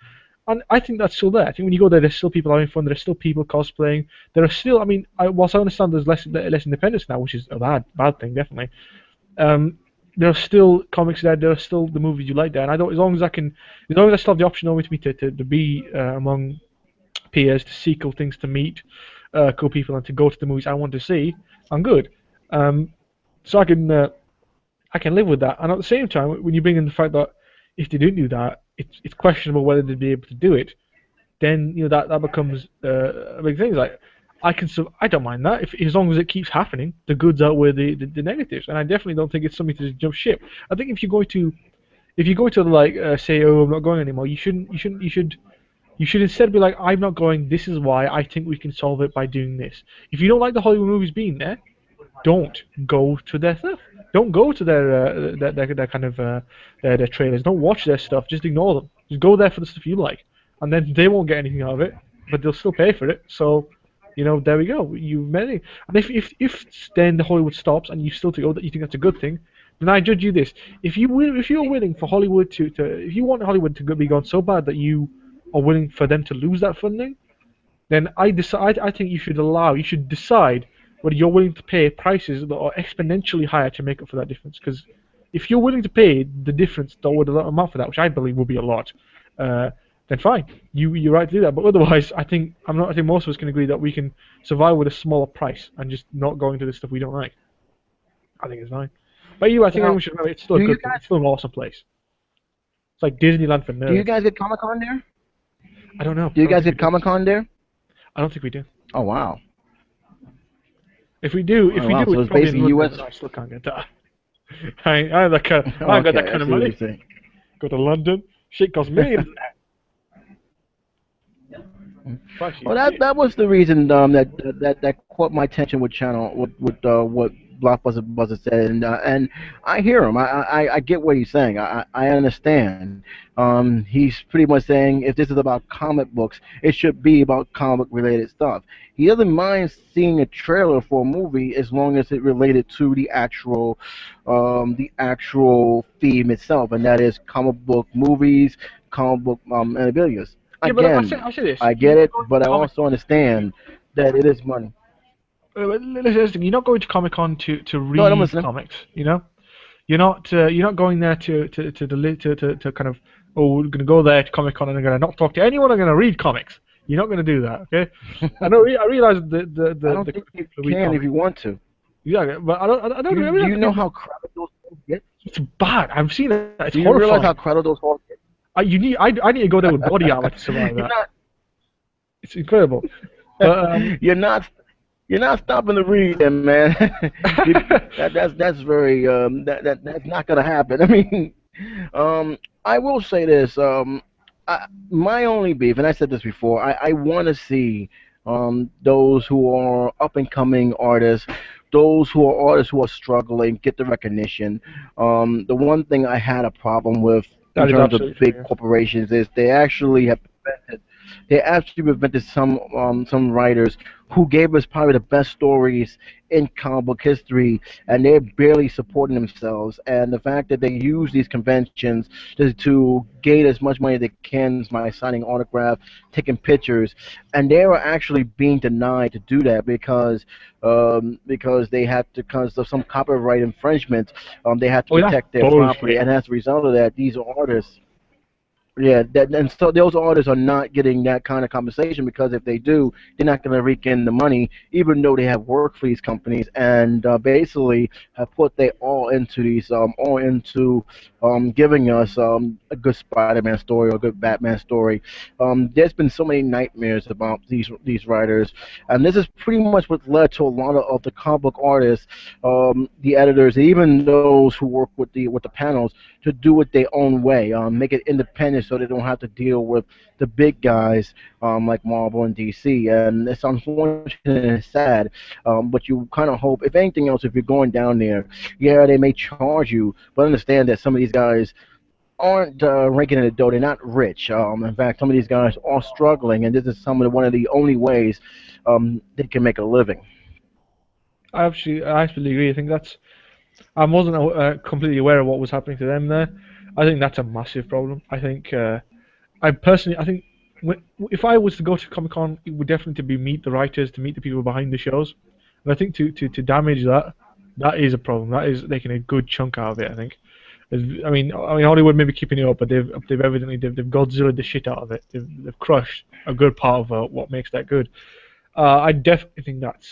And I think that's still there. I think when you go there, there's still people having fun. There's still people cosplaying. There are still. I mean, whilst I understand there's less independence now, which is a bad thing, definitely. Um, there are still comics there. There are still the movies you like there, and I don't. As long as I still have the option over to me to be among peers, to see cool things, to meet cool people, and to go to the movies I want to see, I'm good. Um, so I can live with that. And at the same time, when you bring in the fact that if they didn't do that, it's questionable whether they'd be able to do it. Then that becomes a big thing. It's like I don't mind that if as long as it keeps happening, the goods outweigh the negatives, and I definitely don't think it's something to just jump ship. I think if you go to like say, oh, I'm not going anymore, you should instead be like, I'm not going. This is why I think we can solve it by doing this. If you don't like the Hollywood movies being there, don't go to their stuff. Don't go to their kind of their trailers. Don't watch their stuff. Just ignore them. Just go there for the stuff you like, and then they won't get anything out of it, but they'll still pay for it. So, there we go. You've made it. And if then the Hollywood stops and you still think, oh, that you think that's a good thing, then I judge you this. If you're willing for Hollywood to if you want Hollywood to be gone so bad that you are willing for them to lose that funding, then I think you should decide whether you're willing to pay prices that are exponentially higher to make up for that difference. Because if you're willing to pay the difference that would amount for that, which I believe will be a lot, then fine, you're right to do that. But otherwise, I think most of us can agree that we can survive with a smaller price and just not going to the stuff we don't like. I think it's fine. But I think Now, everyone should remember it's still a do you good thing. guys It's still an awesome place. It's like Disneyland for do you nerds. guys get Comic Con there? I don't know. Do I you don't guys think we get do. Comic Con there? I don't think we do. Oh wow. If Oh we wow. do, So it's it's probably in basically London. U.S. I still can't get that. I ain't got Okay, that I kind of see what you're money. saying. Go to London. Shit costs millions. Punchy, Well, that shit. that was the reason that caught my attention with channel with what Blockbuster Buzzer said, and I hear him. I get what he's saying. I understand. He's pretty much saying if this is about comic books, it should be about comic related stuff. He doesn't mind seeing a trailer for a movie as long as it related to the actual theme itself, and that is comic book movies, comic book memorabilia. Yeah, but Again, I say this. I You're get not it, going but to I Comic. also understand that it is money. Listen, you're not going to Comic Con to No, I'm read listening. comics. You're not going there to kind of, oh, we're gonna go there to Comic Con and I'm gonna not talk to anyone. I'm gonna read comics. You're not gonna do that, okay? I realize I don't the think you people who read can if comics. you want to. Yeah, but I Do don't you know agree. how crowded those halls get? It's bad. I've seen it. It's Do you realize how horrifying. crowded those halls get? I need to go there with body armor to survive You're that. not It's incredible. But you're not you're not stopping to read them, man. You- that's very that's not gonna happen. I mean, I will say this. My only beef, and I said this before, I want to see those who are up and coming artists, those who are artists who are struggling, get the recognition. The one thing I had a problem with in that is terms of absolutely true. big Yeah. corporations is they actually prevented some writers who gave us probably the best stories in comic book history, and they're barely supporting themselves. And the fact that they use these conventions to gain as much money as they can by signing autographs, taking pictures, and they were actually being denied to do that because they had to because of some copyright infringement. They had to Oh, that's protect their property, bullshit. and as a result of that, these artists yeah, and so those artists are not getting that kind of compensation because if they do, they're not going to rake in the money, even though they have worked for these companies and basically have put their all into giving us a good Spider-Man story or a good Batman story. There's been so many nightmares about these writers, and this is pretty much what led to a lot of the comic book artists, the editors, even those who work with the panels to do it their own way, make it independent so they don't have to deal with the big guys like Marvel and DC. And it's unfortunate and it's sad, but you kind of hope, if anything else, if you're going down there, yeah, they may charge you, but understand that some of these guys aren't raking in the dough. They're not rich. In fact, some of these guys are struggling, and this is one of the only ways they can make a living. I absolutely agree. I think that's. I wasn't completely aware of what was happening to them there. I think that's a massive problem. I think if I was to go to Comic Con, it would definitely to be meet the writers, to meet the people behind the shows, and I think to damage that, that is a problem. That is taking a good chunk out of it. I think. I mean, Hollywood may be keeping it up, but they've evidently they've Godzilla the shit out of it. They've crushed a good part of what makes that good. I definitely think that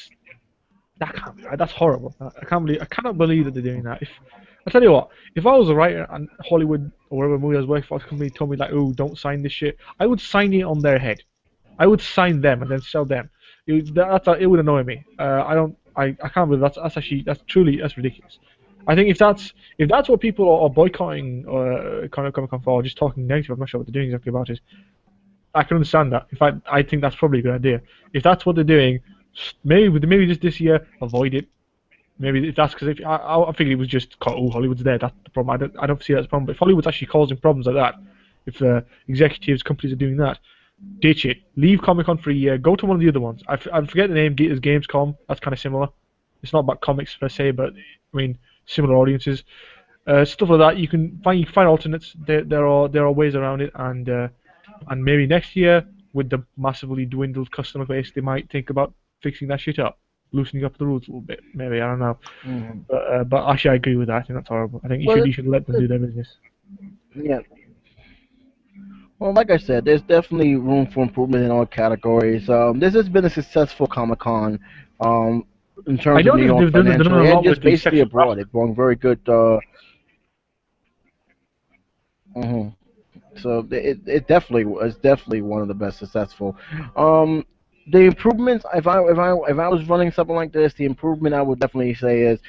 can't be right. That's horrible. I cannot believe that they're doing that. If I tell you what, if I was a writer and Hollywood or whatever movie I was working for, a company told me like, "Oh, don't sign this shit," I would sign it on their head. I would sign them and then sell them. It would annoy me. I can't believe that's actually that's ridiculous. I think if that's what people are boycotting kind of Comic Con for, or just talking negative, I'm not sure what they're doing exactly about it. I can understand that. In fact, I think that's probably a good idea. If that's what they're doing, maybe just this year avoid it. Maybe if that's because if I figured it was just oh Hollywood's there, that's the problem. I don't see that as a problem. But if Hollywood's actually causing problems like that, if executives companies are doing that, ditch it. Leave Comic Con for a year. Go to one of the other ones. I forget the name. Is Gamescom. That's kind of similar. It's not about comics per se, but I mean similar audiences. Stuff like that. You can find alternates. There are ways around it, and maybe next year with the massively dwindled customer base, they might think about fixing that shit up, loosening up the rules a little bit. Maybe I don't know. Hmm. But actually, I agree with that. I think that's horrible. I think Well, you should let them do their business. yeah. Well, like I said, there's definitely room for improvement in all categories. This has been a successful Comic Con, um, in I terms of New noticed York they've done a financially and lot with just the basically sexual abroad. harassment. They've won very good. Mhm. So it definitely was definitely one of the best successful. Um, the improvements, if I was running something like this, the improvement I would definitely say is,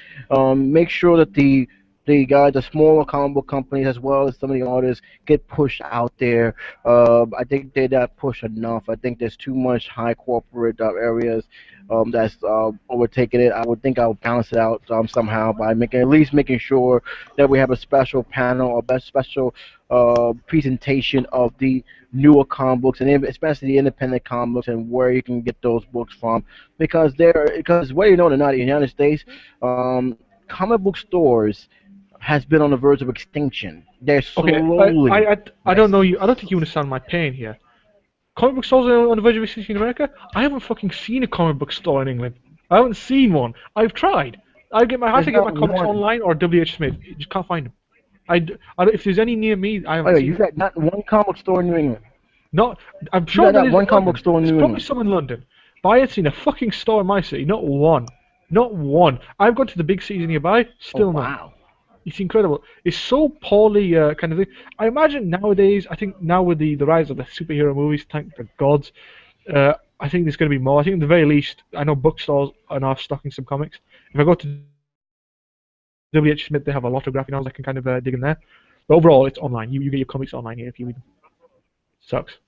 make sure that the smaller comic book companies as well as some of the artists get pushed out there. I think they're not pushed enough. I think there's too much high corporate areas that's overtaking it. I would think I would balance it out somehow by making sure that we have a special panel or best special presentation of the newer comic books and especially the independent comic books and where you can get those books from because whether you know it or not in the United States, comic book stores has been on the verge of extinction. They're Okay, I, I, slowly. I, I don't Yes. know you. I don't think you understand my pain here. Comic book stores are on the verge of existing in America. I haven't fucking seen a comic book store in England. I haven't seen one. I've tried. I have There's to get my not comics one. online or WH Smith. You just can't find them. If there's any near me, I Oh, haven't yeah, seen you them. got not one comic book store in New England. Not, I'm You sure got there not is in one comic book London. store in There's New probably England. some in London. But I ain't seen a fucking store in my city. Not one. Not one. I've gone to the big cities nearby. Oh Still none. wow. It's incredible. It's so poorly kind of thing. I imagine nowadays, I think now with the rise of the superhero movies, thank the gods, I think there's going to be more. I think at the very least, I know bookstores are now stocking some comics. If I go to WH Smith, they have a lot of graphic novels I can kind of dig in there. But overall, it's online. You get your comics online here if you read them. Sucks.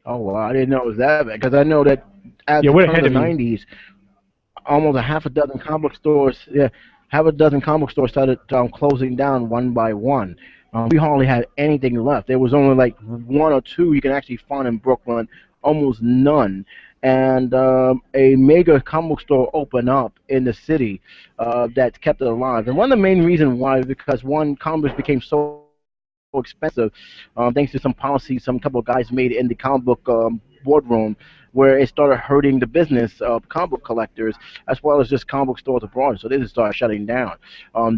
Oh well, I didn't know it was that bad because I know that at Yeah, the we're turn of ahead the of you. '90s, almost a half a dozen comic stores, yeah, half a dozen comic stores started closing down one by one. We hardly had anything left. There was only like one or two you can actually find in Brooklyn, almost none. And a mega comic store opened up in the city that kept it alive. And one of the main reasons why is because one, comics became so expensive, thanks to some policies some couple of guys made in the comic book boardroom, where it started hurting the business of comic book collectors as well as just comic book stores abroad. So they just started shutting down.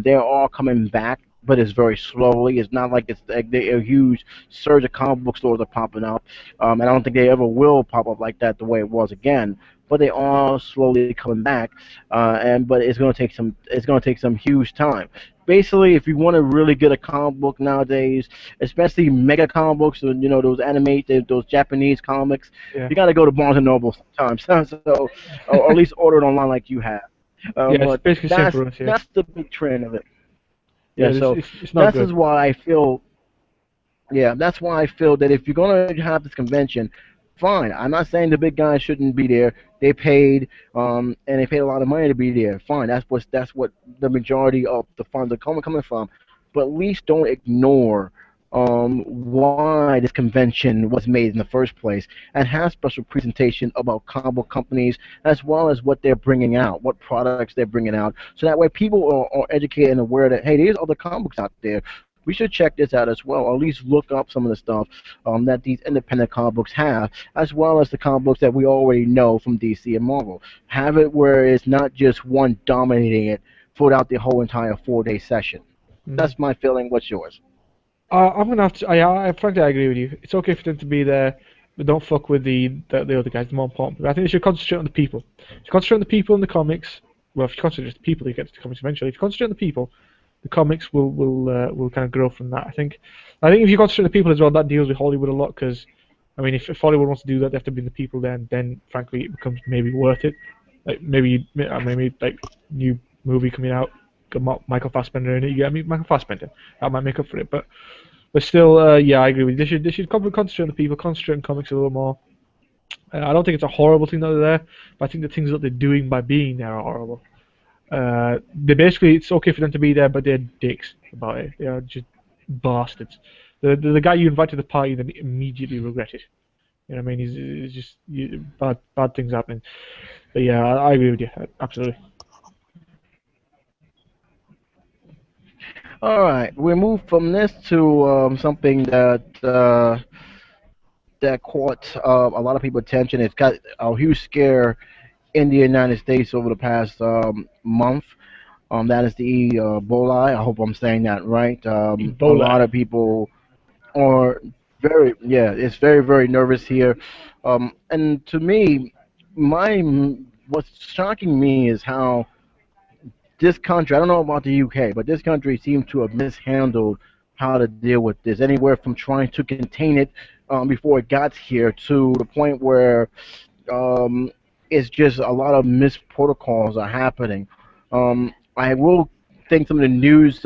They're all coming back, but it's very slowly. It's not like it's like a huge surge of comic book stores are popping up. And I don't think they ever will pop up like that the way it was again. But they are slowly coming back, and but it's going to take some huge time. Basically, if you want to really get a comic book nowadays, especially mega comic books, those animated, those Japanese comics, Yeah. you got to go to Barnes and Noble sometimes. So, or at least order it online like you have. Yeah, it's But basically the same for us here. that's the big trend of it. Yeah, Yeah, so it's not that's good. is why I feel yeah, that's why I feel that if you're gonna have this convention, fine. I'm not saying the big guys shouldn't be there. They paid, and they paid a lot of money to be there. Fine. That's what the majority of the funds are coming from. But at least don't ignore why this convention was made in the first place, and have special presentation about comic book companies as well as what they're bringing out, what products they're bringing out, so that way people are educated and aware that hey, there's other comic books out there. We should check this out as well, or at least look up some of the stuff that these independent comic books have, as well as the comic books that we already know from DC and Marvel. Have it where it's not just one dominating it throughout the whole entire 4 day session. Mm. That's my feeling. What's yours? I'm gonna have to. I frankly I agree with you. It's okay for them to be there, but don't fuck with the other guys. The more important. But I think they should concentrate on the people. If you concentrate on the people in the comics, well, if you concentrate on the people, you get to the comics eventually. If you concentrate on the people, the comics will kind of grow from that. I think if you concentrate on the people as well, that deals with Hollywood a lot because I mean, if Hollywood wants to do that, they have to bring the people there, and then frankly, it becomes maybe worth it. Like maybe like new movie coming out, got Michael Fassbender in it. You get Michael Fassbender. That might make up for it, but still, yeah, I agree with you. They should concentrate on the people, concentrate on comics a little more. I don't think it's a horrible thing that they're there, but I think the things that they're doing by being there are horrible. They basically, it's okay for them to be there, but they're dicks about it. They are just bastards. The guy you invite to the party then immediately regret it. You know what I mean? He's just bad things happening. But yeah, I agree with you. Absolutely. All right, we move from this to something that caught a lot of people's attention. It's got a huge scare in the United States over the past month. That is the Ebola. I hope I'm saying that right. A Ebola. lot of people are yeah, it's very nervous here. And to me, my what's shocking me is how this country, I don't know about the UK, but this country seems to have mishandled how to deal with this. Anywhere from trying to contain it before it got here to the point where um, it's just a lot of missed protocols are happening. I will thank some of the news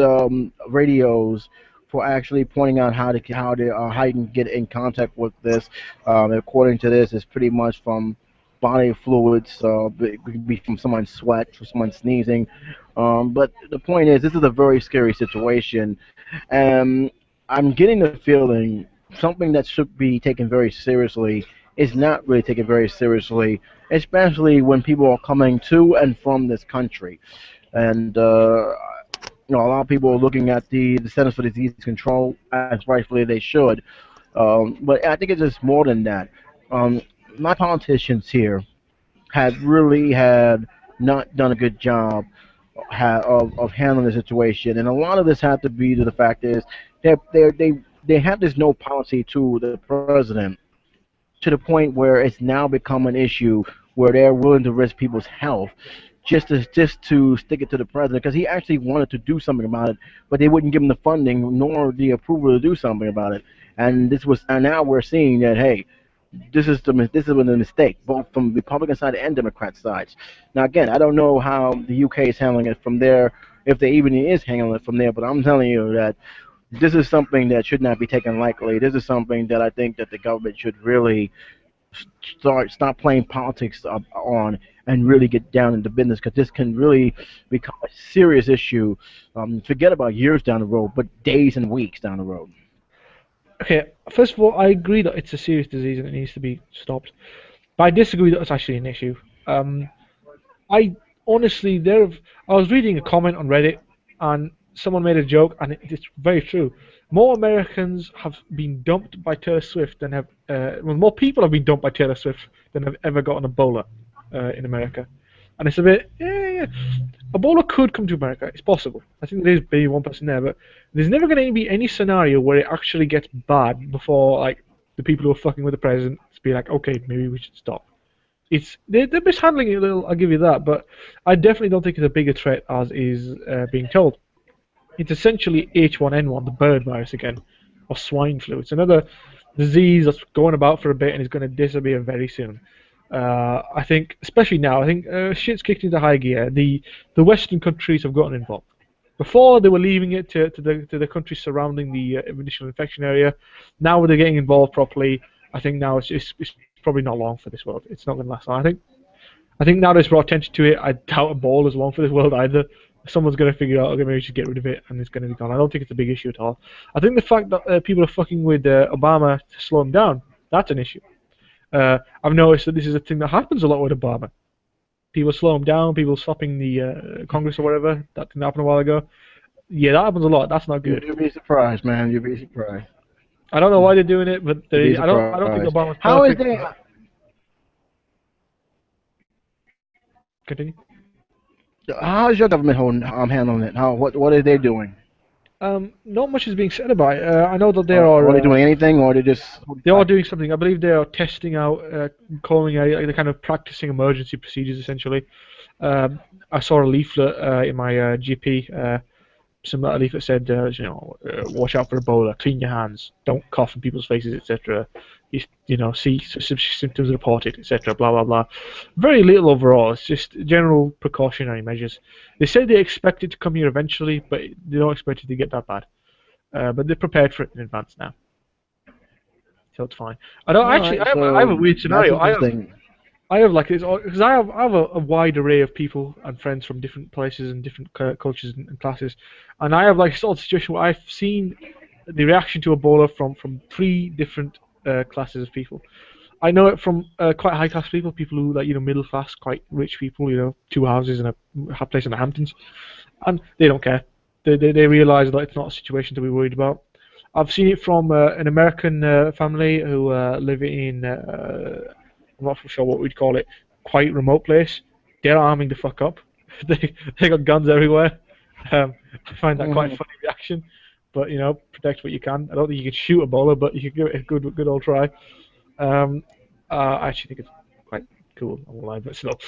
radios for actually pointing out how you can get in contact with this. According to this, it's pretty much from body fluids. It could be from someone's sweat, from someone sneezing. But the point is, this is a very scary situation, and I'm getting the feeling something that should be taken very seriously is not really taken very seriously, especially when people are coming to and from this country. And a lot of people are looking at the Centers for Disease Control as rightfully they should. But I think it's just more than that. Um, my politicians here had not done a good job of handling the situation, and a lot of this had to be to the fact is they have this no policy to the president to the point where it's now become an issue where they're willing to risk people's health just to stick it to the president because he actually wanted to do something about it, but they wouldn't give him the funding nor the approval to do something about it. And now we're seeing that hey, this has been a mistake both from Republican side and Democrat sides. Now again, I don't know how the UK is handling it from there, if they even is handling it from there, but I'm telling you that this is something that should not be taken lightly. This is something that I think that the government should really stop playing politics on and really get down into business because this can really become a serious issue. Forget about years down the road, but days and weeks down the road. Okay, first of all, I agree that it's a serious disease and it needs to be stopped. But I disagree that it's actually an issue. I honestly, I was reading a comment on Reddit, and someone made a joke, and it's very true. More Americans have been dumped by Taylor Swift than more people have been dumped by Taylor Swift than have ever gotten Ebola in America. And it's a bit, yeah. Ebola could come to America. It's possible. I think there's maybe one person there, but there's never going to be any scenario where it actually gets bad before like the people who are fucking with the president be like, okay, maybe we should stop. They're mishandling it a little. I'll give you that, but I definitely don't think it's a bigger threat as is being told. It's essentially H1N1, the bird virus again, or swine flu. It's another disease that's going about for a bit and is going to disappear very soon. I think, especially now, I think shit's kicked into high gear. The Western countries have gotten involved. Before they were leaving it to the countries surrounding the initial infection area. Now they're getting involved properly. I think now it's probably not long for this world. It's not going to last long. I think now there's brought attention to it. I doubt a ball is long for this world either. Someone's going to figure out, okay, maybe we should get rid of it, and it's going to be gone. I don't think it's a big issue at all. I think the fact that people are fucking with Obama to slow him down, that's an issue. I've noticed that this is a thing that happens a lot with Obama. People slow him down, people stopping the Congress or whatever. That thing happened a while ago. Yeah, that happens a lot. That's not good. You'll be surprised, man. You'll be surprised. I don't know why they're doing it, but You'll be I don't think surprised. Obama's How is perfect. they? Continue. How is your government handling it? What are they doing? Not much is being said about it. I know that Are they doing anything, or are they just? they are doing something. I believe they are testing out, calling out, they're kind of practicing emergency procedures essentially. I saw a leaflet in my GP some leaf that said, watch out for Ebola, clean your hands, don't cough in people's faces, etc. See symptoms reported, etc. Blah blah blah. Very little overall. It's just general precautionary measures. They say they expect it to come here eventually, but they don't expect it to get that bad. But they're prepared for it in advance now, so it's fine. I don't All actually. right, I have a so weird that's scenario. interesting. I have like this because I have a wide array of people and friends from different places and different cultures and classes, and I have like a sort of situation where I've seen the reaction to Ebola from three different classes of people. I know it from quite high class people, people who like middle class, quite rich people, two houses and a place in the Hamptons, and they don't care. They realise that it's not a situation to be worried about. I've seen it from an American family who live in I'm not sure what we'd call it, quite remote place. They're arming the fuck up. They got guns everywhere. I find that quite a Hmm. funny reaction. But protect what you can. I don't think you can shoot a bowler, but you can give it a good old try. Um, I actually think it's quite cool. I won't lie, but still.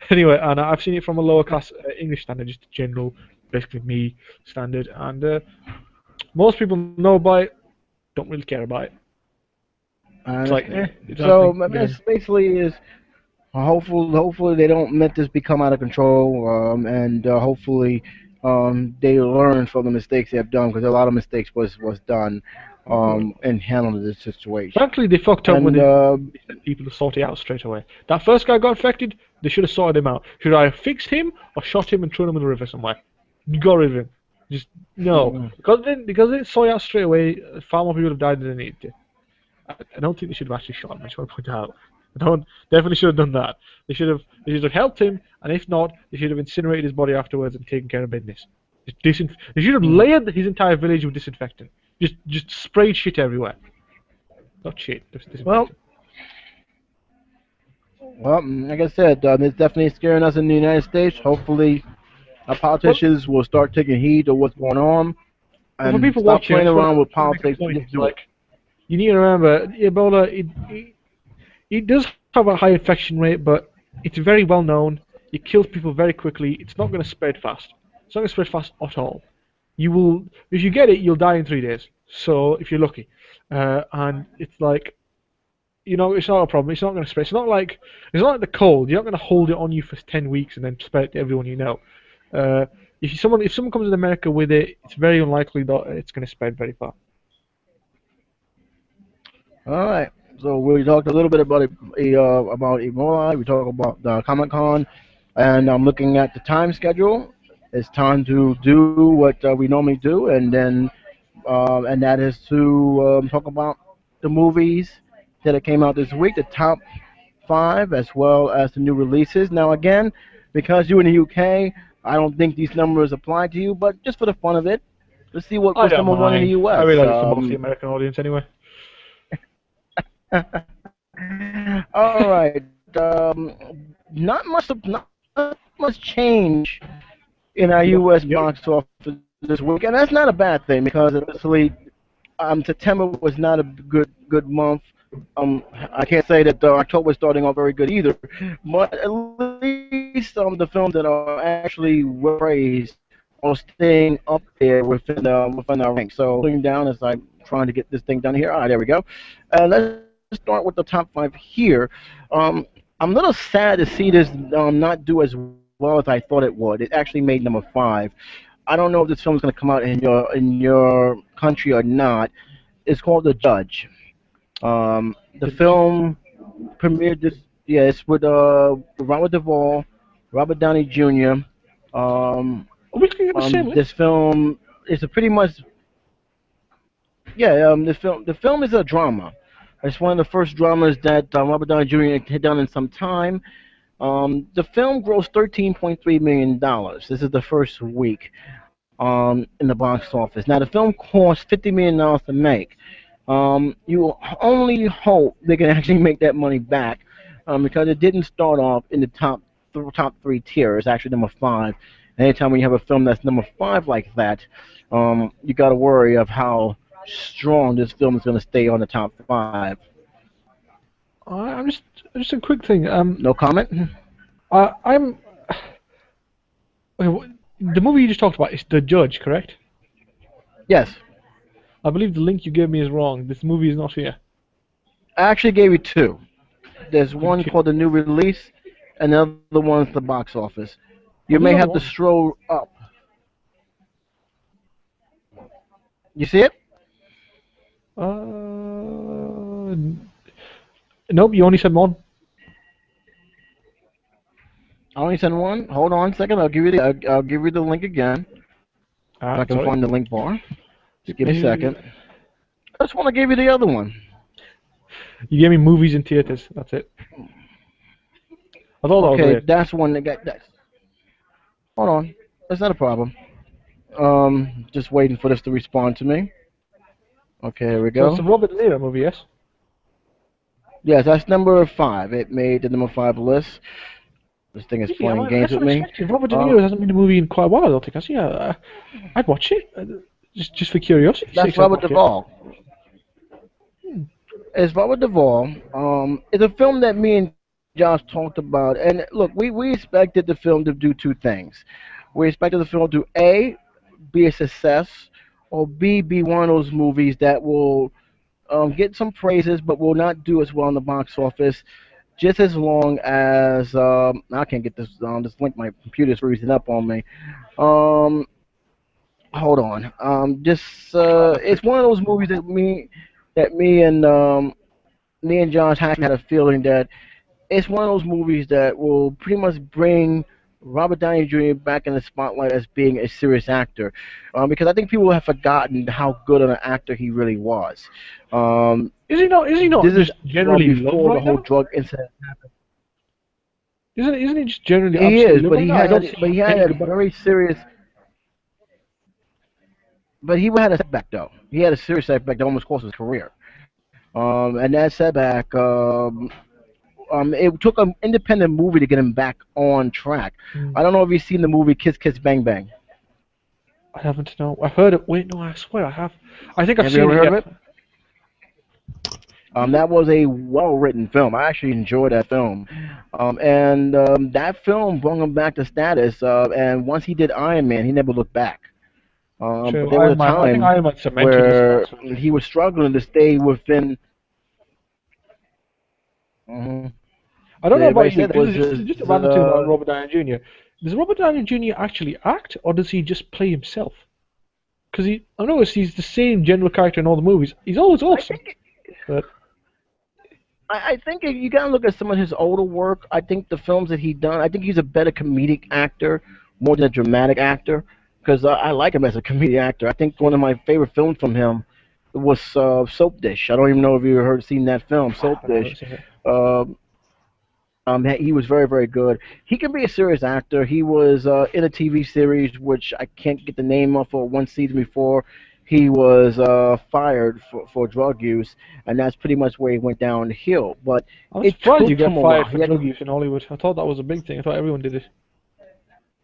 Anyway, and I've seen it from a lower class English standard, just general, basically me standard, and most people know about it, don't really care about it. I It's like understand. it's So happening again. basically is hopefully they don't let this become out of control, and hopefully they learn from the mistakes they have done because a lot of mistakes was done in handling this situation. Frankly, they fucked up when And they sent people to sort it out straight away. That first guy got infected, they should have sorted him out. Should I have fixed him or shot him and thrown him in the river somewhere? You got rid of him. Just no, mm, because they didn't sort it out straight away. Far more people would have died than they needed to. I don't think they should have actually shot him. I just want to point out. I don't definitely should have done that. They should have helped him, and if not, they should have incinerated his body afterwards and taken care of business. They should have mm. layered his entire village with disinfectant. Just sprayed shit everywhere. Not shit, just Well, disinfectant. like I said, it's definitely scaring us in the United States. Hopefully, our Well, politicians will start taking heed of what's going on well, for and people stop watching, playing around with I just want to make a politics and point. just It's do it. like you need to remember Ebola. It does have a high infection rate, but it's very well known. It kills people very quickly. It's not going to spread fast. It's not going to spread fast at all. You will, if you get it, you'll die in 3 days. So if you're lucky, and it's like it's not a problem. It's not going to spread. It's not like the cold. You're not going to hold it on you for 10 weeks and then spread it to everyone you know. Uh, if someone comes in America with it, it's very unlikely that it's going to spread very far. All right. So we talked a little bit about Ebola. We talked about the Comic Con, and I'm looking at the time schedule. It's time to do what we normally do, and that is to talk about the movies that came out this week, the top five, as well as the new releases. Now, again, because you're in the UK, I don't think these numbers apply to you, but just for the fun of it, let's see I what's don't number one in the mind. I US. realize it's for mostly American audience anyway. All right. Not much change in our Yep. U.S. Yep. box office this week, and that's not a bad thing because obviously September was not a good month. I can't say that October is starting off very good either, but at least the films that are actually well praised are staying up there within our ranks. So looking down as I'm trying to get this thing done here. All right, there we go. Let's start with the top five here. Um, I'm a little sad to see this not do as well as I thought it would. It actually made number five. I don't know if this film is going to come out in your country or not. It's called The Judge. The The Judge. film premiered this. Yeah, it's with Robert Duvall, Robert Downey Jr. Um, Are we looking at the same this list? film is a pretty much yeah. The film is a drama. It's one of the first dramas that Robert Downey Jr. had done in some time. The film grossed $13.3 million. This is the first week in the box office. Now the film cost $50 million to make. You only hope they can actually make that money back because it didn't start off in the top three tier. It's actually number five. Anytime when you have a film that's number five like that, you got to worry of how strong this film is going to stay on the top five. I'm just a quick thing. No comment. I'm okay. The movie you just talked about is The Judge, correct? Yes, I believe the link you gave me is wrong. This movie is not here. I actually gave you two. There's Give it one to you. called the new release, and the other one's the box office. You Oh, may there's have only to one. scroll up. You see it? Nope, you only said one. I only sent one. Hold on a second. I'll give you the link again. If I can Sorry. find the link bar. Just give me a You second. That's one I gave you the other one. gave me movies in theaters. That's it. I thought that was Okay, weird. that's one that got that. Hold on. That's not a problem. Just waiting for this to respond to me. Okay, here we So it's go. a Robert De Niro movie, yes? Yes, that's number five. It made the number five list. This thing is Really, playing that's games with me. unexpected. Robert De Uh, Niro hasn't been in a movie in quite a while, I don't think. Has he? I'd watch it. Just for curiosity's that's sake, I'd Robert watch it. Duvall. Hmm. It's Robert Duvall. It's a film that me and Josh talked about. And look, we expected the film to do two things. We expected the film to A, be a success, or B, be one of those movies that will get some praises but will not do as well in the box office just as long as I can't get this link. My computer's freezing up on me. Um, hold on. Just I'll try that it's quick. one of those movies that me and Josh actually had a feeling that it's one of those movies that will pretty much bring Robert Downey Jr. back in the spotlight as being a serious actor, because I think people have forgotten how good of an actor he really was. Um, Is he this not is just well generally loved before the right whole now? drug incident. Isn't he just generally He absolutely is, loved right now? I don't but see he had any a good. very serious, but he had a setback though. He had a serious setback that almost cost his career. And that setback, it took an independent movie to get him back on track. Hmm. I don't know if you've seen the movie Kiss Kiss Bang Bang. I haven't. No, I've heard it. Wait, no, I swear I have. I think I've Have you seen ever it. heard Yeah. of it? That was a well-written film. I actually enjoyed that film, and that film brought him back to status. And once he did Iron Man, he never looked back. But True. there was a Iron Man. I think time Iron Man cemented his where status. he was struggling to stay within. Mhm. I don't know Everybody about you. said that This was is just a random thing about uh, Robert Downey Jr. Does Robert Downey Jr. actually act, or does he just play himself? Because I noticed he's the same general character in all the movies. He's always I awesome, think but I think if you gotta look at some of his older work. I think the films that he done. I think he's a better comedic actor more than a dramatic actor because I like him as a comedic actor. I think one of my favorite films from him was Soap Dish. I don't even know if you heard seen that film, Soap I haven't Dish. seen it. Um, he was very, very good. He can be a serious actor. He was in a TV series which I can't get the name of for one season before he was fired for drug use, and that's pretty much where he went downhill. But I'm it surprised you took get him a fired while. for drug use in Hollywood. I thought that was a big thing. I thought everyone did it.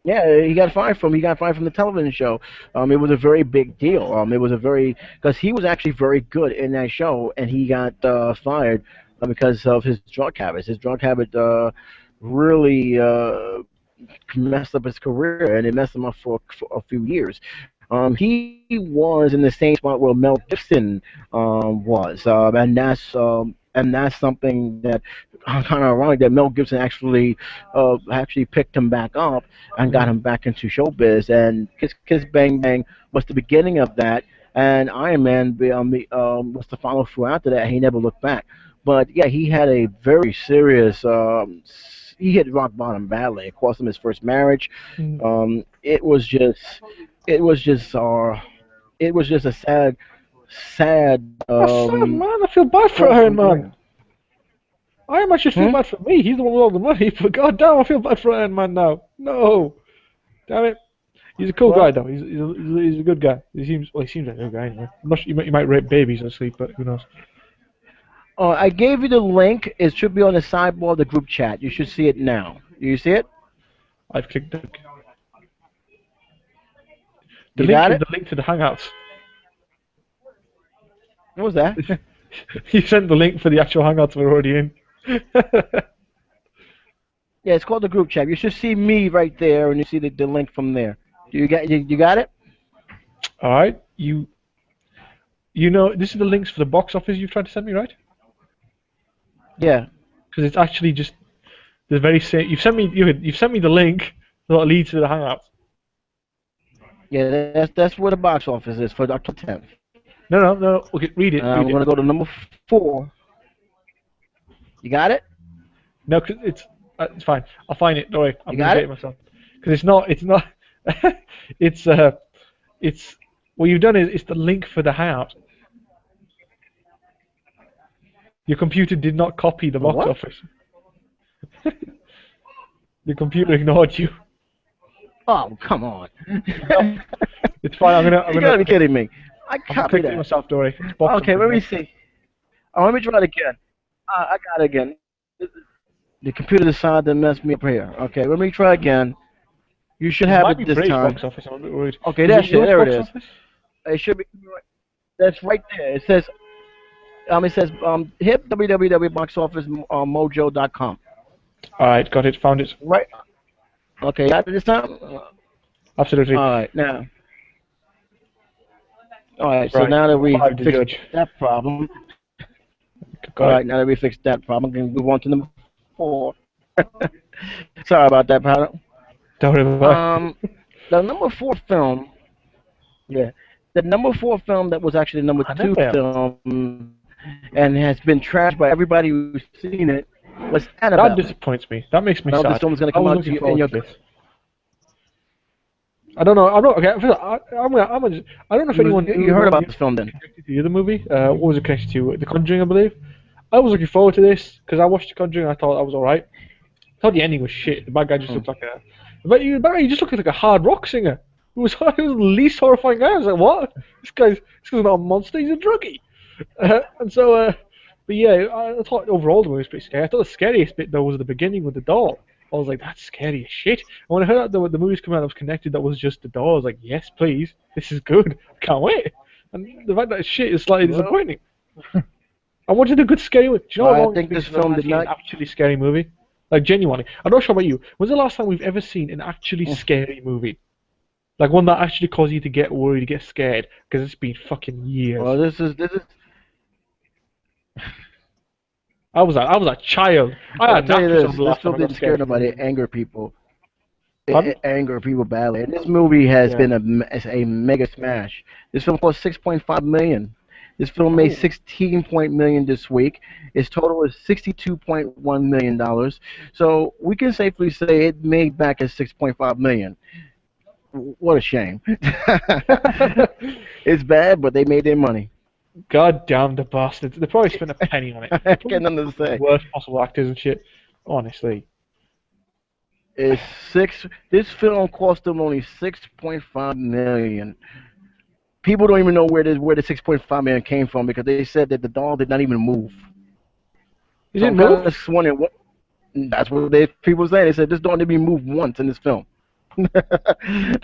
Yeah, he got fired from the television show. It was a very big deal. It was a very because he was actually very good in that show, and he got fired because of his drug habits. His drug habit really messed up his career, and it messed him up for a few years. He was in the same spot where Mel Gibson was, and that's something that kind of ironic that Mel Gibson actually picked him back up and got Mm. him back into showbiz. And Kiss Kiss Bang Bang was the beginning of that, and Iron Man was the follow through after that. He never looked back. But yeah, he had a very serious. He hit rock bottom badly. It cost him his first marriage. Mm. Um, it was just, it was just, it was just a sad That's sad, man. I feel bad for fall Iron from Man. grace. Iron Man should feel Hmm? bad for me. He's the one with all the money. But goddamn, I feel bad for Iron Man now. No, damn it. He's a cool guy Well, though. He's a good guy. He seems like a good guy anyway. I'm not sure, he might rape babies in sleep, but who knows? I gave you the link. It should be on the sidebar of the group chat. You should see it now. Do you see it? I've clicked the You link got is it? the link to the Hangouts. What was that? You sent the link for the actual Hangouts we're already in. Yeah, it's called the group chat. You should see me right there, and you see the link from there. You got it? All right, you know this is the links for the box office you've tried to send me, right? Yeah. Because it's actually just the very same. You've sent me the link that leads to the Hangouts. Yeah, that's where the box office is for October 10th. No, no, no. Okay, read it. I'm Read it. gonna go to number 4. You got it? No, cause it's fine. I'll find it. Don't worry. I'm You gonna got get it? it myself. Because it's not. It's not. it's it's what you've done is it's the link for the Hangout. Your computer did not copy the For box what? office. Your computer ignored you. Oh, come on. No, it's fine. I'm You gonna gotta be kidding me. I I'm gonna copied click it that. myself. Don't worry. It's box Okay, office. let me see. Oh, let me try it again. I got it again. The computer decided to mess me up here. Okay, let me try again. You should It have might it be this British time. box office. I'm a bit worried. Okay, Is it that's it. US There it box is. office? It should be. That's right there. It says hit www.boxofficemojo.com. All right, got it. Found it. Right. Okay, got it this time. Absolutely. All right, now. All right, so Right. now that Number we five, the fixed judge. that problem, all Got right, it. now that we fixed that problem, we can move on to number 4. Sorry about that, pal. Don't worry about Um, it. the number 4 film, yeah, the number 4 film that was actually the number I 2 never. film and has been trashed by everybody who's seen it was That Annabelle. disappoints me. That makes I me know this sad. film is going to I come was out looking in forward your. to this. I don't know. I'm not okay. I don't know if anyone You who heard knows about the this film then? connected to the other movie. What was it connected to? The Conjuring, I believe. I was looking forward to this because I watched The Conjuring. And I thought that was all right. I thought the ending was shit. The bad guy just Hmm. looked like a. The bad guy just looked like a hard rock singer. It was the least horrifying guy. I was like, what? This guy's not a monster. He's a druggie. But yeah, I thought overall the movie was pretty scary. I thought the scariest bit though was the beginning with the doll. I was like, that's scary as shit. And when I heard that the movie's coming out that was connected, that was just the doll. I was like, yes, please, this is good. I can't wait. And the fact that it's shit is slightly Well, disappointing. I wanted a good scary movie. Do you know how I long it's think been this since I've film did actually seen not. an actually scary movie? Like genuinely, I'm not sure about you. When's the last time we've ever seen an actually scary movie? Like one that actually caused you to get worried, to get scared, because it's been fucking years. Well, this is. I was a child. I I'll had tell you nappies on this. the This last time film I got didn't scare scared from a nobody. It movie. angered people. Pardon? It angered people badly. And this movie has Yeah. been a mega smash. This film cost 6.5 million. This film made Oh, 16 point million this week. Its total is $62.1 million. So we can safely say it made back at 6.5 million. What a shame. It's bad, but they made their money. God damn the bastards! They probably spent a penny on it. I They got probably nothing to got the say. worst possible actors and shit. Honestly. It's six. This film cost them only 6.5 million. People don't even know where the 6.5 million came from because they said that the doll did not even move. You So didn't I'm move? kind of wondering what. That's what people say. They said this doll didn't even move once in this film.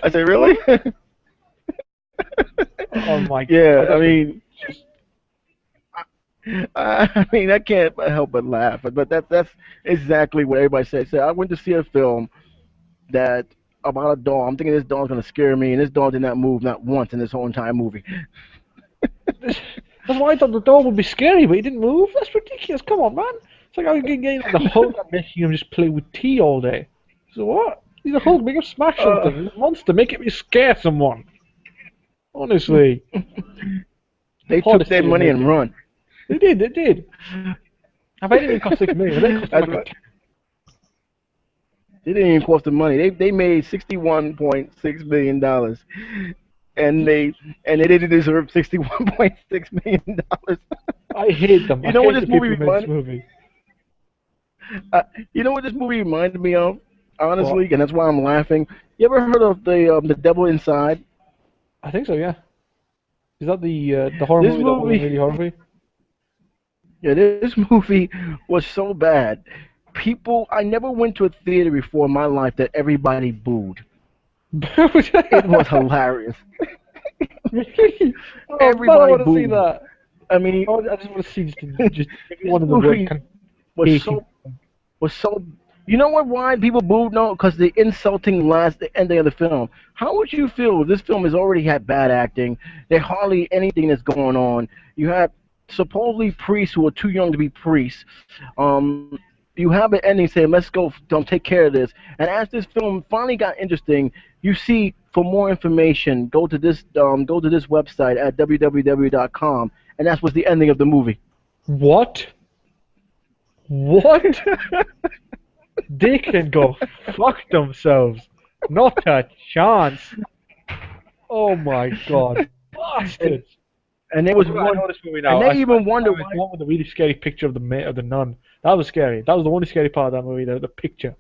I said, really? What? Oh my Yeah. god, I that's mean, just I can't help but laugh. But that's exactly what everybody said. Said I went to see a film that about a doll. I'm thinking this doll's gonna scare me, and this doll did not move not once in this whole entire movie. that's why I thought the dog would be scary, but he didn't move. That's ridiculous. Come on, man. It's like I was getting like the Hulk and making him just play with tea all day. So what? He's a Hulk. Make him smash Uh, something. He's a monster. Make him scare someone. Honestly, they took hardest their thing to money make and it. run. They did. They did. I bet it didn't cost 6 million. I bet it cost him That's like a. what, they didn't even cost them money. They made $61.6 million, and they didn't deserve $61.6 million. I hate them. I You know what hate the this movie people who made this reminded? movie. You know what this movie reminded me of? What? Honestly, and that's why I'm laughing. You ever heard of the Devil Inside? I think so. Yeah. Is that the horror This movie that wasn't movie, really horror movie? yeah, this movie was so bad. I never went to a theater before in my life that everybody booed. It was hilarious. Really? Oh man, I Everybody want to see booed. that. I mean, I just want to see just this everyone in the world movie kind of was hating. so was so You know what? Why people booed? No, because the insulting last the ending of the film. How would you feel if this film has already had bad acting? There hardly anything that's going on. You have supposedly priests who are too young to be priests. Um, you have an ending saying, "Let's go, take care of this." And as this film finally got interesting, you see for more information, go to this website at www.com, and that was the ending of the movie. What? What? They can go fuck themselves. Not a chance. Oh my god. And Bastards. and there was I one, know this movie and now. they I even wonder it's why. the one with the really scary picture of of the nun. That was scary. That was the only scary part of that movie, the picture.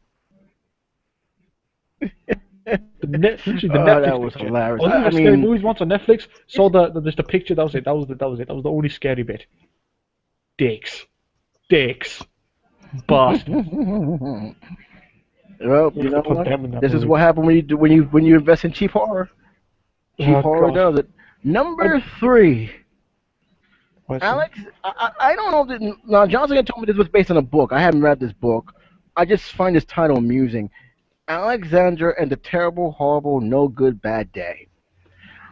Literally the Oh, Netflix that was picture. I hilarious. was looking I for scary mean, movies once on Netflix, saw just a picture, that was it. That was it. That was the only scary bit. Dicks. Dicks. Bastards. well, You you have to know put what? them in that This is movie. what happened when you invest in cheap horror. Cheap Oh horror god. does it. I, Number three, what's it? Alex. I don't know if now Johnson had told me this was based on a book. I haven't read this book. I just find this title amusing. Alexander and the Terrible, Horrible, No Good, Bad Day.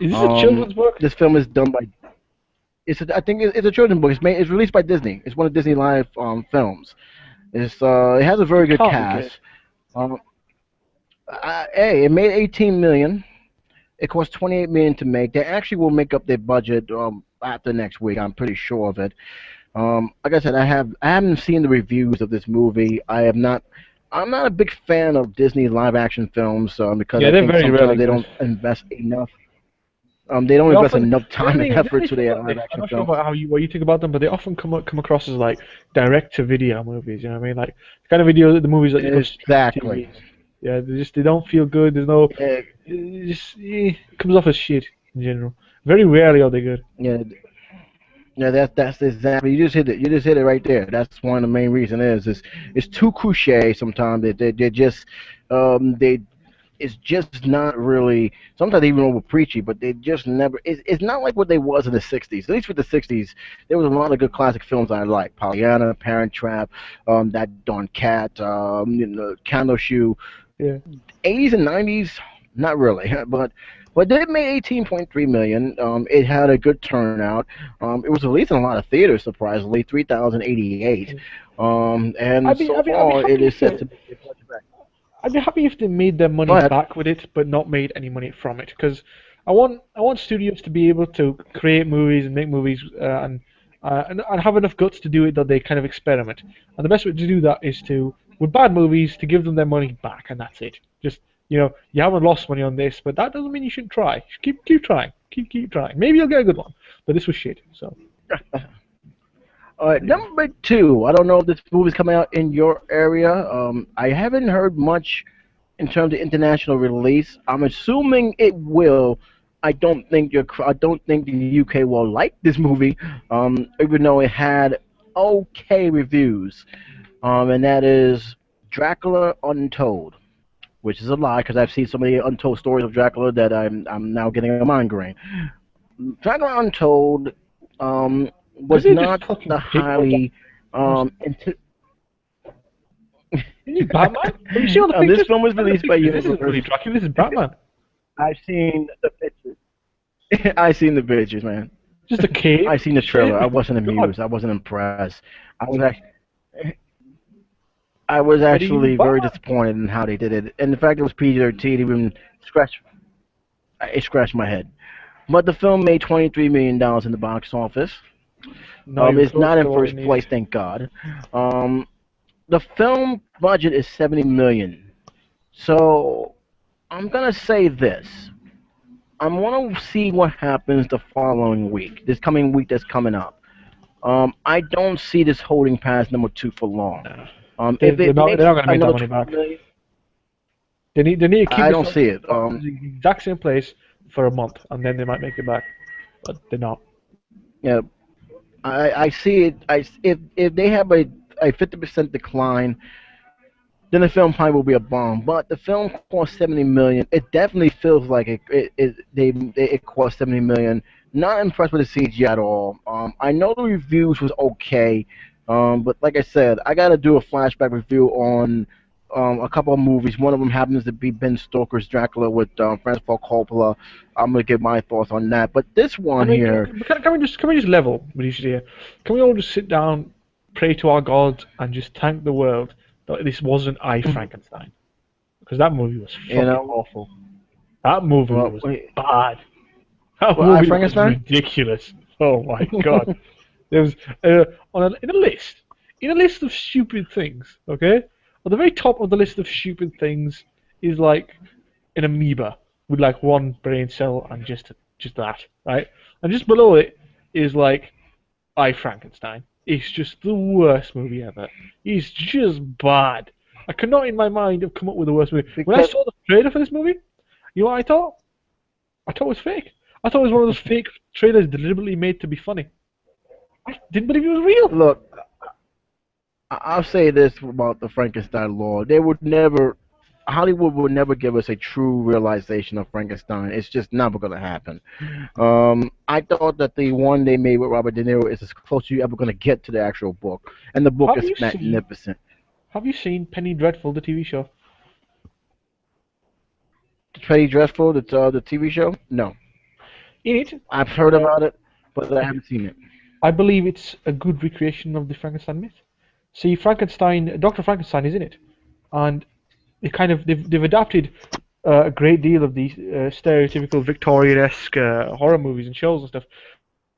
Is this a children's book? This film is done by. I think it's a children's book. It's released by Disney. It's one of Disney Live films. It has a very It good can't be good. cast. Um, hey, it made 18 million. It cost 28 million to make. They actually will make up their budget after next week. I'm pretty sure of it. Like I said, I haven't seen the reviews of this movie. I have not. I'm not a big fan of Disney live action films because Yeah, I they're think very rarely sometimes they good. don't invest enough. They don't They invest often enough let time and me let effort me to tell you their about live this. I'm action not sure films. about what you think about them, but they often come across as like direct to video movies. You know what I mean? Like the kind of the movies that you put straight to Exactly. TVs. Yeah, they don't feel good. There's no Yeah, it comes off as shit in general. Very rarely are they good. yeah, yeah. That's exactly. You just hit it. You just hit it right there. That's one of the main reasons is it's too cliche sometimes. They're just they it's just not really. Sometimes even over preachy, but they just never. It's not like what they was in the '60s. At least with the '60s, there was a lot of good classic films I like. Pollyanna, Parent Trap, that Darn Cat, Candle Shoe. Yeah. '80s and '90s, not really, but they made 18.3 million. It had a good turnout. It was released in a lot of theaters, surprisingly, 3,088. And so I'd be far, it happy is if set they to make their budget back. I'd be happy if they made their Go money ahead. back with it, but not made any money from it. Because I want studios to be able to create movies and make movies and have enough guts to do it that they kind of experiment. And the best way to do that is to with bad movies to give them their money back, and that's it. Just you haven't lost money on this, but that doesn't mean you shouldn't try. Keep trying. Keep trying. Maybe you'll get a good one. But this was shit. So All right, yeah. number two. I don't know if this movie's coming out in your area. I haven't heard much in terms of international release. I'm assuming it will. I don't think the UK will like this movie, even though it had okay reviews. And that is Dracula Untold, which is a lie because I've seen so many untold stories of Dracula that I'm now getting a migraine. Dracula Untold Because was they just not fucking the pick on Jack highly Nicholson. into, Isn't he Batman? Have you seen all the this pictures? film was Look at the released by pictures. This isn't Universal. really Dracula. This is Batman. I've seen the pictures. I seen the pictures, man. Just a cave. I seen the Shit. trailer. I wasn't God. amused. I wasn't impressed. I was actually, I was But he's actually very Batman. disappointed in how they did it, and the fact it was PG-13 even scratched it scratched my head. But the film made $23 million in the box office. Not even It's close not in to what we first needed. place, thank God. Um, the film budget is 70 million. So I'm gonna say this. I'm gonna see what happens the following week. This coming week that's coming up. I don't see this holding past number two for long. Nah. If it They're makes not going to make that another money 20 back. million, They need to keep I the don't film see it. the exact same place for a month, and then they might make it back. But they're not. Yeah, I see it. If they have a 50% decline, then the film probably will be a bomb. But the film cost 70 million. It definitely feels like it cost 70 million. Not impressed with the CG at all. I know the reviews was okay, but like I said, I gotta do a flashback review on a couple of movies. One of them happens to be Ben Stoker's Dracula with Francis Ford Coppola. I'm gonna give my thoughts on that. But this I one mean, here, can we just level with each other? Can we all just sit down, pray to our gods, and just thank the world that this wasn't I Frankenstein? Because that movie was you fucking know, awful. That movie well, was bad. That well, I movie was Frankenstein. ridiculous. Oh my god. There was in a list of stupid things. Okay, at the very top of the list of stupid things is like an amoeba with like one brain cell and just that, right? And just below it is like I Frankenstein. It's just the worst movie ever. It's just bad. I cannot in my mind have come up with the worst movie. When I Because saw the trailer for this movie, you know what I thought? I thought it was fake. I thought it was one of those fake trailers deliberately made to be funny. I didn't believe it was real. look, I'll say this about the Frankenstein law. They would never, Hollywood would never give us a true realization of Frankenstein. It's just never going to happen. I thought that the one they made with Robert De Niro is as close as you ever going to get to the actual book, and the book Have is you seen magnificent. Have you seen Penny Dreadful, the TV show? Pretty Dreadful, the TV show? No, In it, I've heard uh, about it, but I haven't seen it. I believe it's a good recreation of the Frankenstein myth. See, Doctor Frankenstein is in it, and they've adapted a great deal of these stereotypical Victorian-esque horror movies and shows and stuff,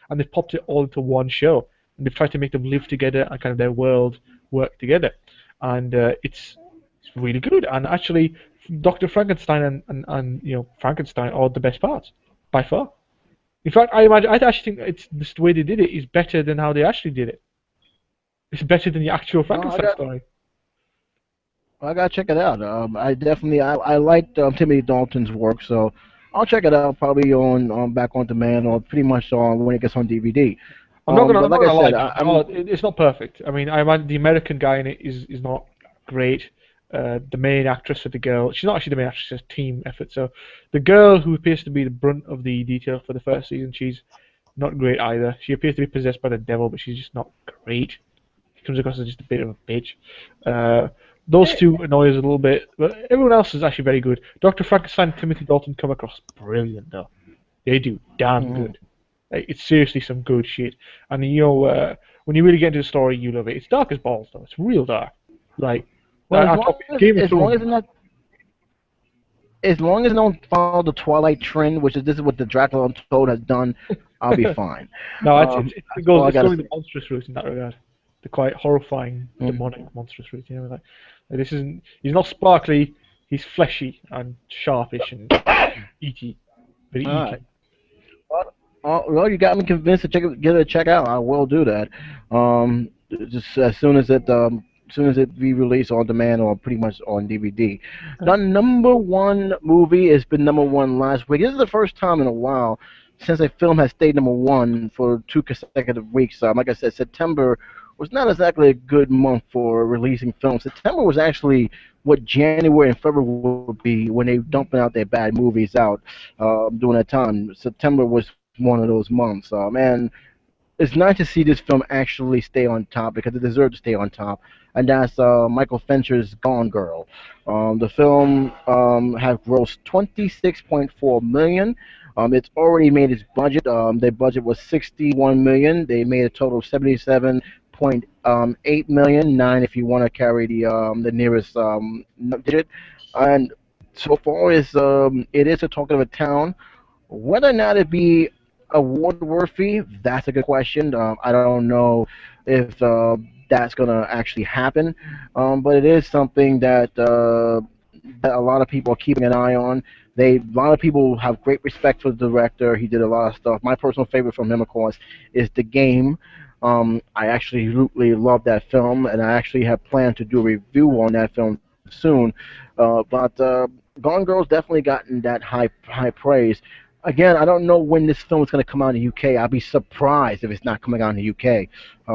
and they've popped it all into one show, and they've tried to make them live together and kind of their world work together, and it's really good. And actually, Doctor Frankenstein and Frankenstein are the best parts by far. In fact, I actually think it's this the way they did it is better than how they actually did it. It's better than the actual Oh, Frankenstein story. I gotta check it out. I liked Timothy Dalton's work, so I'll check it out probably on back on demand or pretty much on when it gets on DVD. I'm But not like I gonna lie, said, man. It's not perfect. I mean, I imagine the American guy in it is not great. The main actress of the girl, she's not actually the main actress, it's a team effort. So the girl who appears to be the brunt of the detail for the first season, she's not great either. She appears to be possessed by the devil, but she's just not great. She comes across as just a bit of a bitch. Uh, those two annoy us a little bit, but everyone else is actually very good. Dr. Frankenstein and Timothy Dalton come across brilliant, though. They do damn mhm. good. Like, it's seriously some good shit. And when you really get into the story, you love it. It's dark as balls, though. It's real dark. Like, Well, I top Game of as long Thrones. as it's not as long as it don't follow the Twilight trend, which is this is what the Dracula Untold has done, I'll be fine. No, That's all I it's gotta going say. the monstrous route in that regard. The quite horrifying, Mm. demonic, monstrous route. Like this isn't. He's not sparkly. He's fleshy and sharpish and eaty, very All right. eaty. Well, you got me convinced to give it a check out. I will do that. Just as soon as it be released on demand or pretty much on DVD. The number one movie has been number one last week. This is the first time in a while since a film has stayed number one for two consecutive weeks. Like I said, September was not exactly a good month for releasing films. September was actually what January and February would be when they dumping out their bad movies out during that time. September was one of those months. And it's nice to see this film actually stay on top because it deserves to stay on top. And that's Michael Fincher's Gone Girl. The film have grossed 26.4 million. It's already made its budget. Their budget was 61 million. They made a total of 77.8 million, nine if you want to carry the nearest digit. And so far as it is a talk of a town. Whether or not it be award worthy, that's a good question. I don't know if that's gonna actually happen, but it is something that a lot of people are keeping an eye on. A lot of people have great respect for the director. He did a lot of stuff. My personal favorite from him, of course, is The Game. I actually really love that film, and I actually have planned to do a review on that film soon. But Gone Girl's definitely gotten that high praise. Again, I don't know when this film is going to come out in the UK. I'll be surprised if it's not coming out in the UK.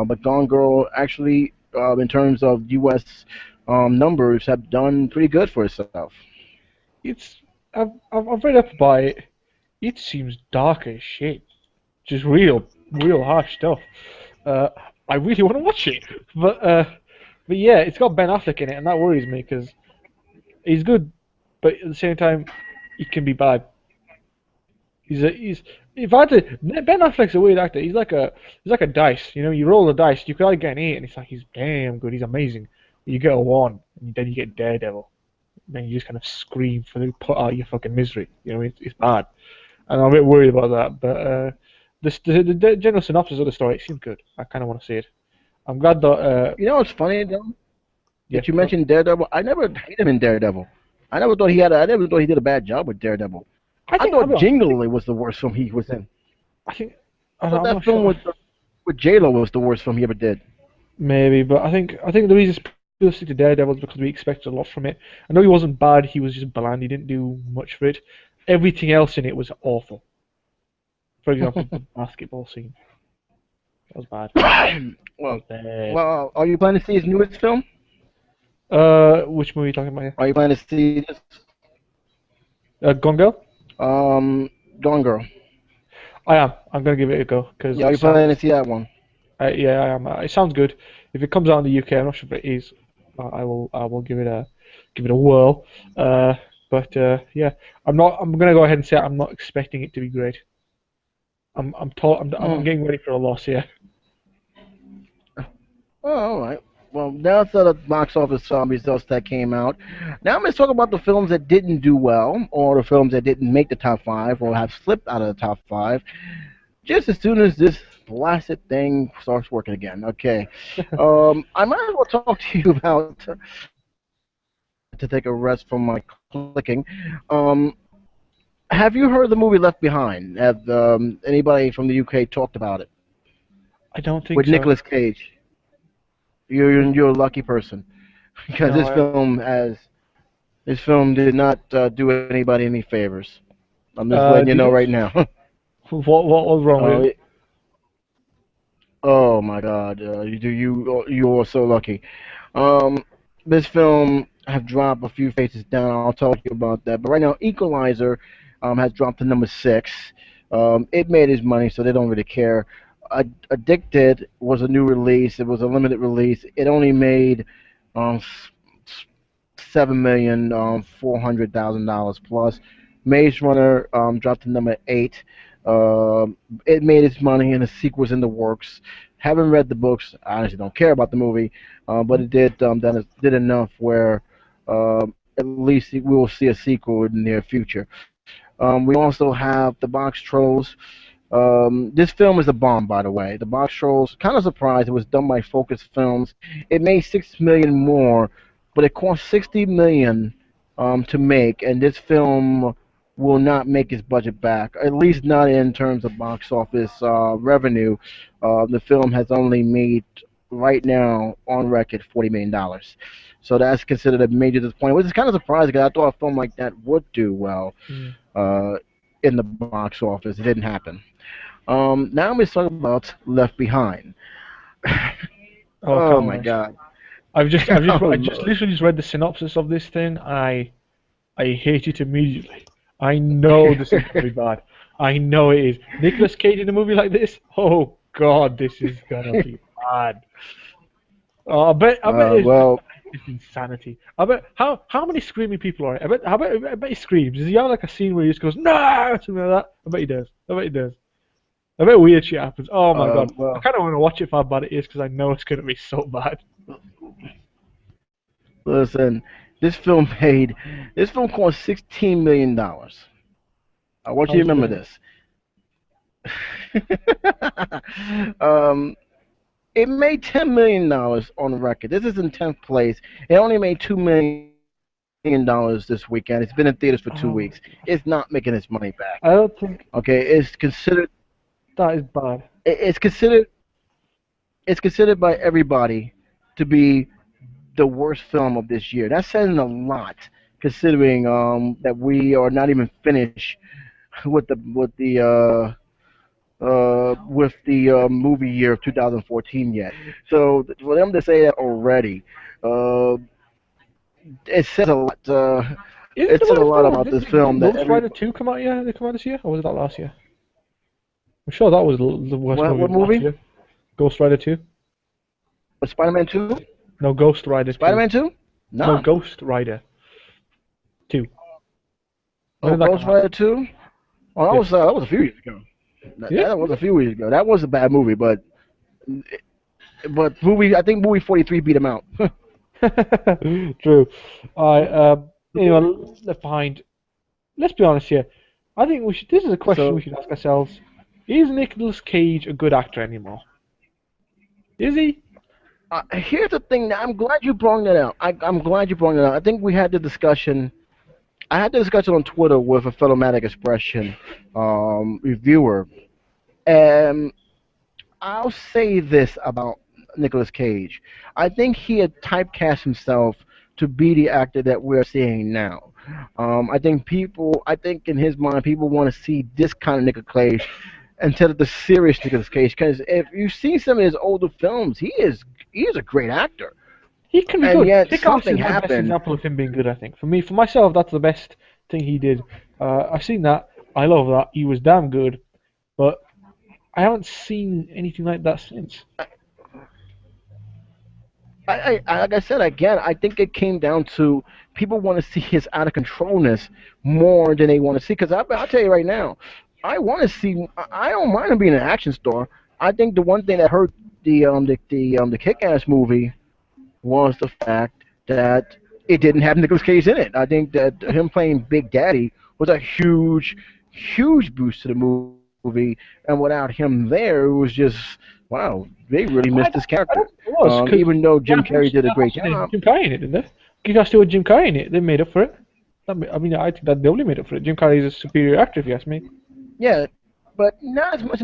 But Gone Girl actually, in terms of US numbers, have done pretty good for itself. It's I've read up about it. It seems dark as shit. Just real harsh stuff. Uh, I really want to watch it, but yeah, it's got Ben Affleck in it, and that worries me because He's good, but at the same time, he can be bad. He's if I had to Ben Affleck's a weird actor. He's like a dice. You know, you roll the dice. You could either get an 8, and it's like he's damn good. He's amazing. You get a 1, and then you get Daredevil. Then you just kind of scream for the put out your fucking misery. You know, it's bad, and I'm a bit worried about that. But the general synopsis of the story, it seemed good. I kind of want to see it. I'm glad that You know what's funny though? yeah. That you mentioned Daredevil. I never hated him in Daredevil. I never thought he had. I never thought he did a bad job with Daredevil. I I think I'll thought be honest. Jingle was the worst film he was in. I think I thought I'm that not film sure. with J Lo was the worst film he ever did. Maybe, but I think the reason people stick to Daredevil is because we expected a lot from it. I know he wasn't bad, he was just bland. He didn't do much for it. Everything else in it was awful. For example, the basketball scene. That was bad. That well, was bad. well, are you planning to see his newest film? Which movie are you talking about here? Are you planning to see this? Gone Girl? Gone Girl. I am. I'm gonna give it a go because Yeah, are it you planning sounds. to see that one? Yeah, I am. It sounds good. If it comes out in the UK, I'm not sure if it is. I will give it a whirl. But yeah, I'm not. I'm gonna go ahead and say I'm not expecting it to be great. I'm Mm. getting ready for a loss here. Oh, all right. Well, that's the box office results that came out. Now let's talk about the films that didn't do well, or the films that didn't make the top five, or have slipped out of the top five. Just as soon as this blasted thing starts working again. Okay. I might as well talk to you about to take a rest from my clicking. Um, have you heard the movie Left Behind? Have anybody from the UK talked about it I don't think with so. Nicolas Cage? You're a lucky person because No. this film did not do anybody any favors. I'm just letting you Did know it? right now. What was wrong with uh, it? oh my God, you are so lucky. Um, this film have dropped a few faces down. I'll talk to you about that. But right now, Equalizer has dropped to number six. It made its money, so they don't really care. Addicted was a new release. It was a limited release. It only made um, 7,400,000 plus. Maze Runner dropped to number eight. It made its money, and a sequel's in the works. Haven't read the books. I honestly don't care about the movie, but Hmm? it did enough where at least we will see a sequel in the near future. We also have the Box Trolls. This film is a bomb, by the way. The Box Trolls, kind of surprised. It was done by Focus Films. It made 6 million more, but it cost 60 million to make, and this film will not make its budget back. At least not in terms of box office revenue. The film has only made right now on record $40 million. So that's considered a major disappointment, which is kind of surprising because I thought a film like that would do well Mm. uh, in the box office. It didn't happen. Now let's talk about Left Behind. Oh Oh come my on. God. Oh I just Lord. literally just read the synopsis of this thing. I hate it immediately. I know this is gonna be bad. I know it is. Nicolas Cage in a movie like this? Oh God, this is gonna be bad. Oh, I bet it's just Well, it's insanity. I bet how many screaming people are it? I bet he screams. Does he have like a scene where he just goes no something like that? I bet he does. I bet he does. I bet weird shit happens. Oh my God, I well. kind of want to watch it for how bad it is because I know it's gonna be so bad. Listen, this film cost $16 million. I want How you to much did it remember make? this. um, it made $10 million on record. This is in 10th place. It only made $2 million this weekend. It's been in theaters for 2 weeks. Oh, It's not making its money back. I don't think Okay, that is bad. it's considered it's considered by everybody to be the worst film of this year. That's saying a lot, considering that we are not even finished with the movie year of 2014 yet. So for them to say that already, uh, it says a lot. Is It the says a worst lot film? about this Didn't film that Ghost every Rider 2 come out? Yeah, did it come out this year, or was that last year? I'm sure that was the worst movie what of last movie? year. Ghost Rider 2? Spider-Man 2? No, Ghost Rider 2. Spider-Man 2? No, No. Ghost Rider. Two. When Oh, did that Ghost come out? Rider 2? Oh, Yeah. that was a few years ago. That, Yeah. that was a few years ago. That was a bad movie, but movie I think movie 43 beat him out. True. I anyway, let's find. Let's be honest here. I think we should. This is a question we So should ask ourselves: is Nicolas Cage a good actor anymore? Is he? here's the thing. Now, I'm glad you brought that out. I'm glad you brought that out. I think we had the discussion. I had the discussion on Twitter with a fellow Matic Expression reviewer, and I'll say this about Nicolas Cage. I think he had typecast himself to be the actor that we're seeing now. I think in his mind, people want to see this kind of Nicolas Cage instead of the serious Nicolas Cage. Because if you see some of his older films, he is a great actor, He can be and good. yet Kick-Ass something is my best happened. example of him being good. I think for me, for myself, that's the best thing he did. I've seen that. I love that. He was damn good, but I haven't seen anything like that since. Like I said again, I think it came down to people want to see his out of controlness more than they want to see. Because I'll tell you right now, I want to see. I don't mind him being an action star. I think the one thing that hurt the Kick-Ass movie was the fact that it didn't have Nicolas Cage in it. I think that him playing Big Daddy was a huge boost to the movie, and without him there, it was just wow. They really missed this I character. don't think it was because Even though Jim yeah, Carrey did a great what's his name? job. Jim Carrey in it, didn't they? Kick-Ass 2 with Jim Carrey in it. They made up for it. I mean, I think that they only made up for it. Jim Carrey is a superior actor, if you ask me. Yeah, but not as much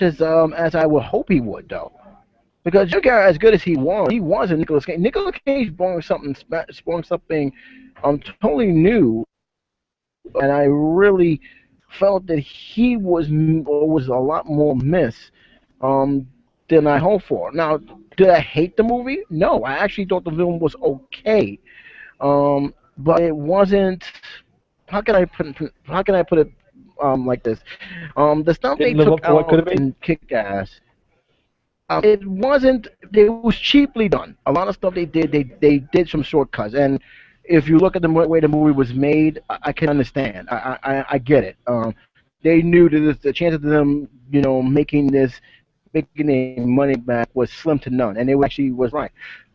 as I would hope he would though. Because Jim Carrey, as good as he was in Nicolas Cage. Nicolas Cage brought something totally new, and I really felt that he was a lot more miss um, than I hoped for. Now, did I hate the movie? No, I actually thought the film was okay, but it wasn't. How can I put it like this? The stuff they Didn't live took up to what could out have been. in Kick-Ass, it wasn't. It was cheaply done. A lot of stuff they did some shortcuts, and if you look at the way the movie was made, I can understand. I get it. They knew that the chances of them, making their money back was slim to none, and they actually was right.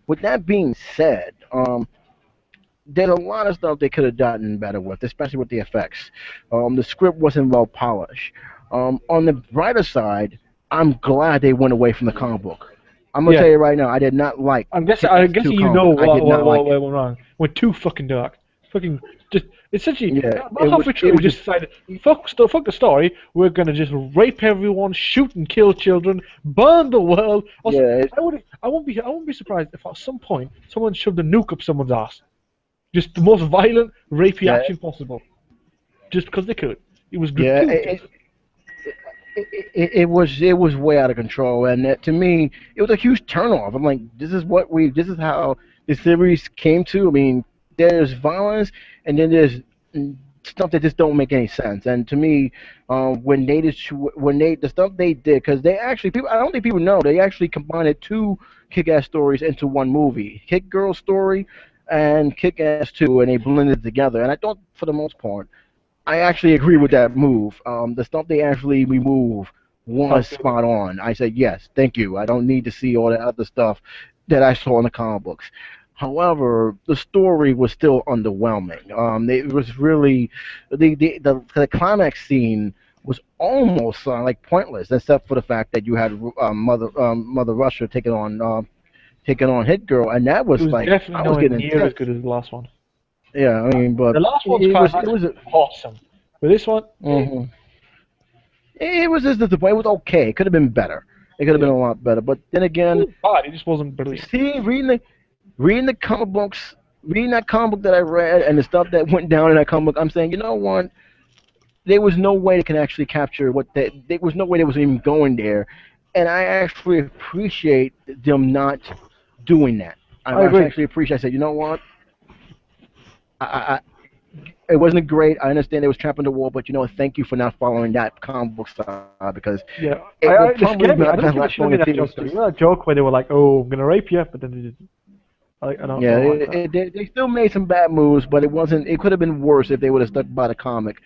With that being said, there's a lot of stuff they could have done better with, especially with the effects. The script wasn't well polished. On the brighter side, I'm glad they went away from the comic book. I'm gonna Yeah, tell you right now, I did not like I'm Kick-Ass 2 guessing you comic know book. I did not like what it. went wrong. Went too fucking dark. Fucking just essentially Yeah, about halfway through it we was just just decided fuck the story. We're gonna just rape everyone, shoot and kill children, burn the world. Also, yeah, I won't be surprised if at some point someone shoved a nuke up someone's ass. Just the most violent, rapey yeah, action possible, just because they could. It was yeah. gratuitous. It was way out of control, and to me, it was a huge turnoff. I'm like, this is how the series came to. I mean, there's violence, and then there's stuff that just don't make any sense. And to me, when they the stuff they did, because they actually people I don't think people know they actually combined two Kick-Ass stories into one movie, Kick Girl story and Kick-Ass 2, and they blended it together. And I thought for the most part. I actually agree with that move. The stuff they actually removed was Sounds good. spot on. I said yes, thank you. I don't need to see all that other stuff that I saw in the comic books. However, the story was still underwhelming. It was really the climax scene was almost like pointless, except for the fact that you had Mother Russia taking on Hit Girl, and that It was was like definitely I was nowhere getting near as intense. good as the last one. Yeah, I mean, but The last one's it was climax it was. was awesome, but this one, Mhm. It was just disappointing. It was okay. It could have been better. It could have been yeah, a lot better. But then it again, was bad. It just wasn't brilliant. see, reading the comic books, reading that comic book that I read, and the stuff that went down in that comic book, I'm saying, you know what? There was no way they can actually capture what that. There was no way they was even going there, and I actually appreciate them not doing that. I I agree. actually appreciate. I said, you know what? I it wasn't great. I understand it was trapped in the wall, but you know what? Thank you for not following that comic book style because Yeah, it will they probably scared me. I not don't have think they last should have long made in that theaters. joke though. You know that joke where they were like, "Oh, I'm gonna rape you," but then they didn't. I Yeah, don't like that. they still made some bad moves, but it wasn't. It could have been worse if they would have stuck by the comic.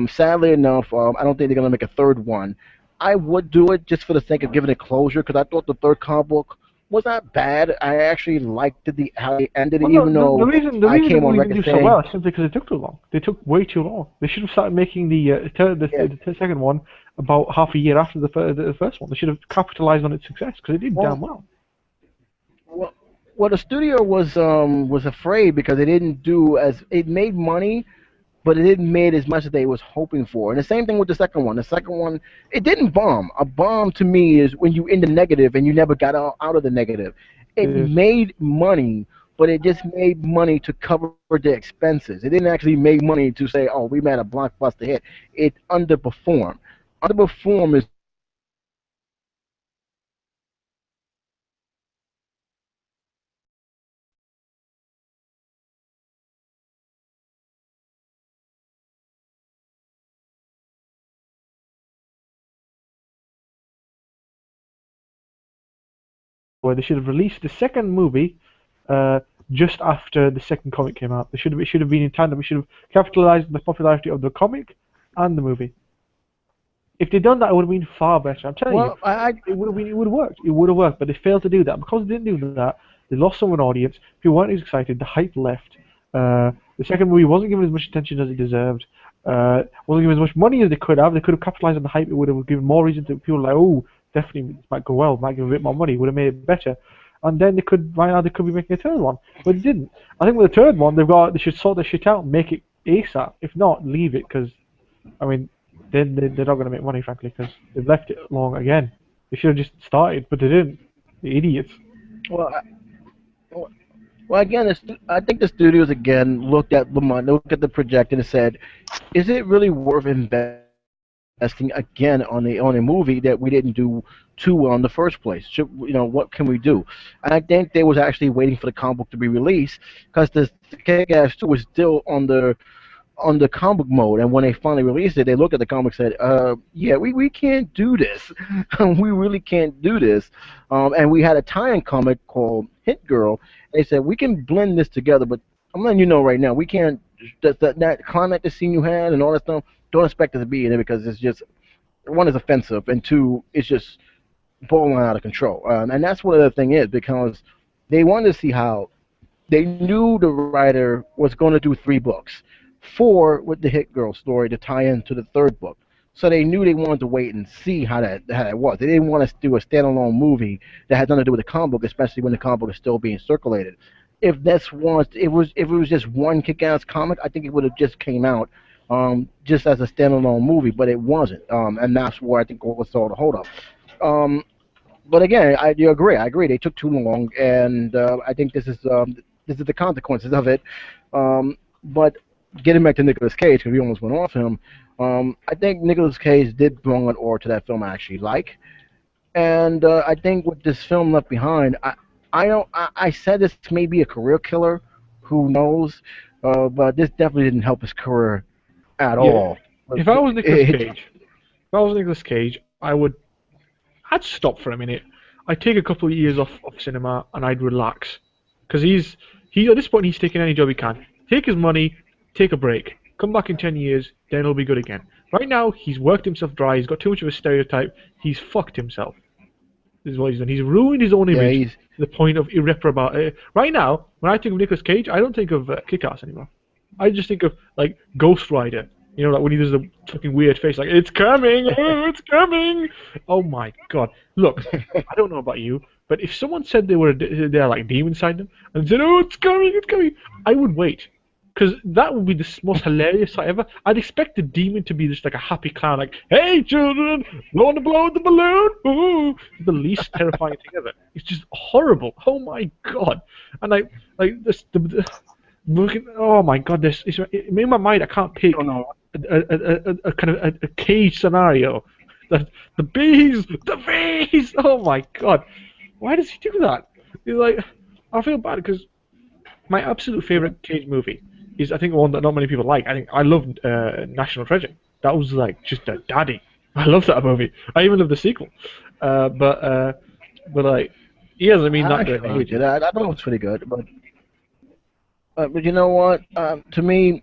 Sadly enough, I don't think they're gonna make a third one. I would do it just for the sake of giving it closure because I thought the third comic book was not bad. I actually liked how they ended it, Well, no, even the though reason the I reason the came on movie didn't record do so saying, well is simply because it took too long. They took way too long. They should have started making yeah, the second one about half a year after the first one. They should have capitalized on its success because it did damn well, well. well, well, the studio was afraid because it didn't do as it made money, but it didn't made as much as they was hoping for. And the same thing with the second one. The second one, it didn't bomb. A bomb to me is when you in the negative and you never got out of the negative. It It is. made money, but it just made money to cover the expenses. It didn't actually make money to say, "Oh, we made a blockbuster hit." It underperformed. Underperform is the word I use for it. Where they should have released the second movie uh, just after the second comic came out. It should have been in tandem. We should have capitalized on the popularity of the comic and the movie. If they'd done that, it would have been far better. I'm telling you, Well, I it would have worked. It would have worked, but they failed to do that. Because they didn't do that, they lost some of an audience. People weren't as excited. The hype left. The second movie wasn't given as much attention as it deserved. Wasn't given as much money as they could have. They could have capitalized on the hype. It would have given more reason to people like, oh, definitely this might go well. Might give a bit more money. Would have made it better. And then they could right now they could be making a third one, but they didn't. I think with the third one, they should sort their shit out, and make it ASAP. If not, leave it because I mean, they're not going to make money, frankly, because they've left it long again. They should have just started, but they didn't. The idiots. well, well, again, I think the studios again looked at the money, looked at the project, and said, "Is it really worth investing again on a movie that we didn't do too well in the first place? What can we do?" And I think they was actually waiting for the comic book to be released because the Kick-Ass 2 was still on the comic mode, and when they finally released it, they looked at the comic and said, yeah, we can't do this. We really can't do this." And we had a tie-in comic called Hit Girl. They said, "We can blend this together, but I'm letting you know right now, we can't, that climactic scene you had and all that stuff, don't expect it to be in it because it's just, one is offensive, and two, it's just balling out of control." And that's what the thing is, because they wanted to see how they knew the writer was going to do three books, four with the Hit Girl story to tie into the third book. So they knew they wanted to wait and see how that was. They didn't want to do a standalone movie that had nothing to do with the comic book, especially when the comic book is still being circulated. If it was just one kick-ass comic, I think it would have just came out just as a standalone movie, but it wasn't, and that's where I think what was all the hold up. Um, but again, I do agree. I agree. They took too long, and I think this is the consequences of it. But getting back to Nicolas Cage, because we almost went off him, I think Nicolas Cage did bring an aura to that film I actually like, and I think with this film Left Behind, I don't I said this may be a career killer, who knows, but this definitely didn't help his career at Yeah. all. If I was Nicolas It, Cage, if I was Nicolas Cage, I'd stop for a minute. I'd take a couple of years off cinema and I'd relax, because he at this point he's taking any job he can. Take his money, take a break, come back in 10 years, then he'll be good again. Right now he's worked himself dry. He's got too much of a stereotype. He's fucked himself. This is what he's done. He's ruined his own yeah, image he's to the point of irreparable. Right now, when I think of Nicolas Cage, I don't think of Kick-Ass anymore. I just think of like Ghost Rider. You know, like when he does the fucking weird face, like it's coming, oh, it's coming. Oh my god! Look, I don't know about you, but if someone said they're like demon inside them and said, "Oh, it's coming," I would wait, because that would be the most hilarious sight ever. I'd expect the demon to be just like a happy clown, like, "Hey, children, want to blow the balloon?" Ooh, the least terrifying thing ever. It's just horrible. Oh my god! And like this, oh my god, in my mind I can't don't pick know. a kind of a cage scenario. The bees, the bees. Oh my god, why does he do that? He's like, I feel bad because my absolute favorite Cage movie is, I think, one that not many people like. I think I love National Treasure. That was like just a daddy. I love that movie. I even love the sequel. Uh, but uh, but like He hasn't been I that good in actually liked it. ages. I thought it was pretty good, but you know what? To me,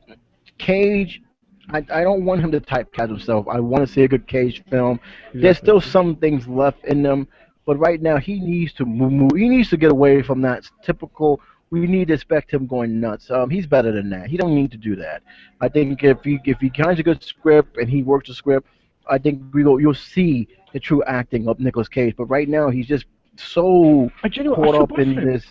Cage, I don't want him to typecast himself. I want to see a good Cage film. There's Exactly. still some things left in them, but right now he needs to move. He needs to get away from that typical. We need to expect him going nuts. He's better than that. He don't need to do that. I think if he finds a good script and he works the script, I think you'll see the true acting of Nicolas Cage. But right now he's just so I caught feel up bad for in him. this.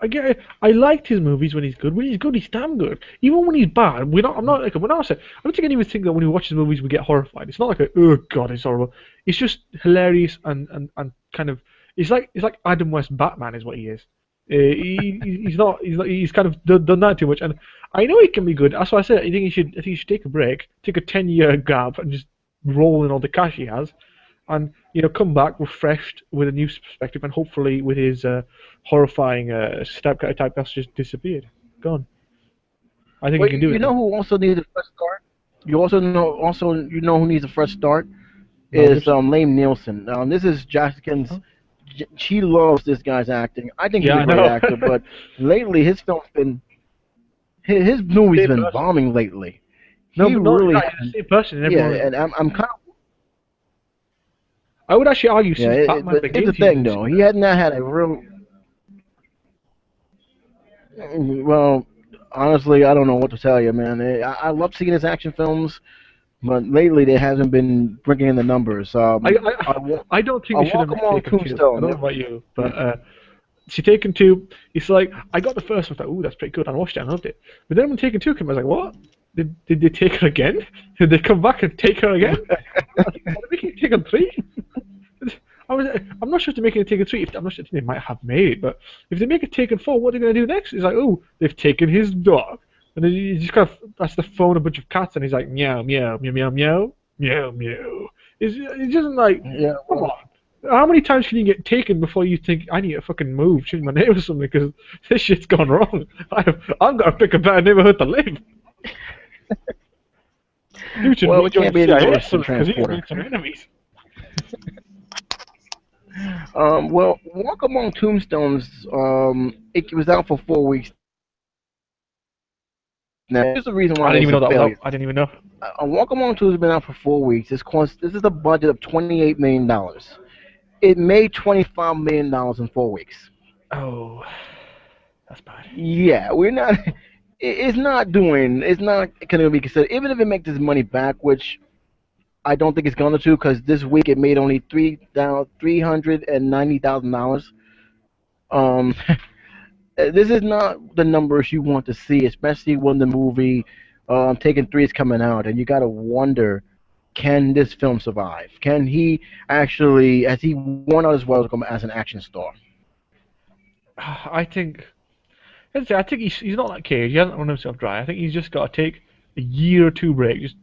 I get it. I liked his movies when he's good. When he's good, he's damn good. Even when he's bad, we're not. I'm not like we're not. I don't think anyone think that when we watch his movies we get horrified. It's not like a oh god, it's horrible. It's just hilarious and kind of. It's like Adam West Batman is what he is. He's kind of done that too much, and I know he can be good. That's why I said I think he should take a break, take a 10-year gap, and just roll in all the cash he has, and come back refreshed with a new perspective, and hopefully with his horrifying type that's just disappeared, gone. I think he Well, can do you it know now. who also needs a fresh start. You know who needs a fresh start Mel is Gibson. Lame Nielsen. This is Jessica's. Huh? She loves this guy's acting. I think he's Yeah, a I great know. actor, but lately his movies Same been person. bombing lately. No, He but no, you're really right. He's hasn't. the same person in every Yeah, one of his and movies. I'm kind of I would actually argue yeah. since Batman But here's the Begins, he's thing been the though. same He had person. not had a real well. Honestly, I don't know what to tell you, man. I love seeing his action films, but lately they hasn't been bringing in the numbers. I, I, I don't think I they should walk have made along Taken 2. I Tombstone. don't know about you, but see, Taken 2, it's like, I got the first one, I was like, ooh, that's pretty good, and I watched it and I loved it. But then when Taken 2 came, I was like, what? Did they take her again? Did they come back and take her again? Are they making Taken 3? I'm not sure if they're making a Taken 3. I'm not sure, I think they might have made it, but if they make a Taken 4, what are they going to do next? It's like, oh, they've taken his dog. And then he just kind of, that's the phone a bunch of cats, and he's like, meow, meow, meow, meow, meow, meow, meow. It's just like, Yeah, come well, on. How many times can you get taken before you think I need to fucking move, change my name or something because this shit's gone wrong? I've got to pick a better neighborhood to live. You should well, it rejoin can't the be any CIA or worse than something because he's Transporter. made some enemies. Well, Walk Among Tombstones, it was out for 4 weeks now. Here's the reason I why didn't it's even a know that was out. failure. I didn't even know. Walk Among Tombstones has been out for 4 weeks. This is a budget of $28 million. It made $25 million in 4 weeks. Oh, that's bad. Yeah, we're not. It's not doing. It's not going to be considered. Even if it makes its money back, which I don't think it's going to, because this week it made only $390,000. Um, this is not the numbers you want to see, especially when the movie Taken 3 is coming out, and you got to wonder, can this film survive? Can he actually, has he won out his welcome as an action star? I think. I think he's not like Cage. He hasn't run himself dry. I think he's just got to take a year or two break. Just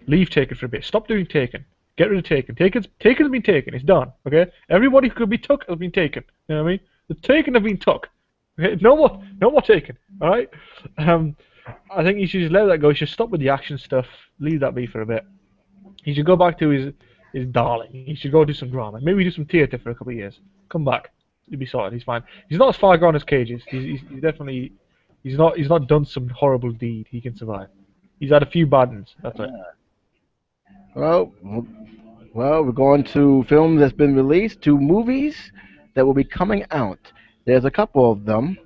leave Taken for a bit. Stop doing Taken. Get rid of Taken. Taken's been taken. It's done. Okay. Everybody who could be took has been taken. You know what I mean? The Taken have been took. Okay. No more Taken. All right. Um, I think he should just let that go. He should stop with the action stuff. Leave that be for a bit. He should go back to his darling. He should go do some drama. Maybe do some theatre for a couple of years. Come back. He'll be sorted. He's fine. He's not as far gone as Cage is. He's definitely he's not done some horrible deed. He can survive. He's had a few bad ones. That's it. Well, we're going to films that's been released, to movies that will be coming out. There's a couple of them.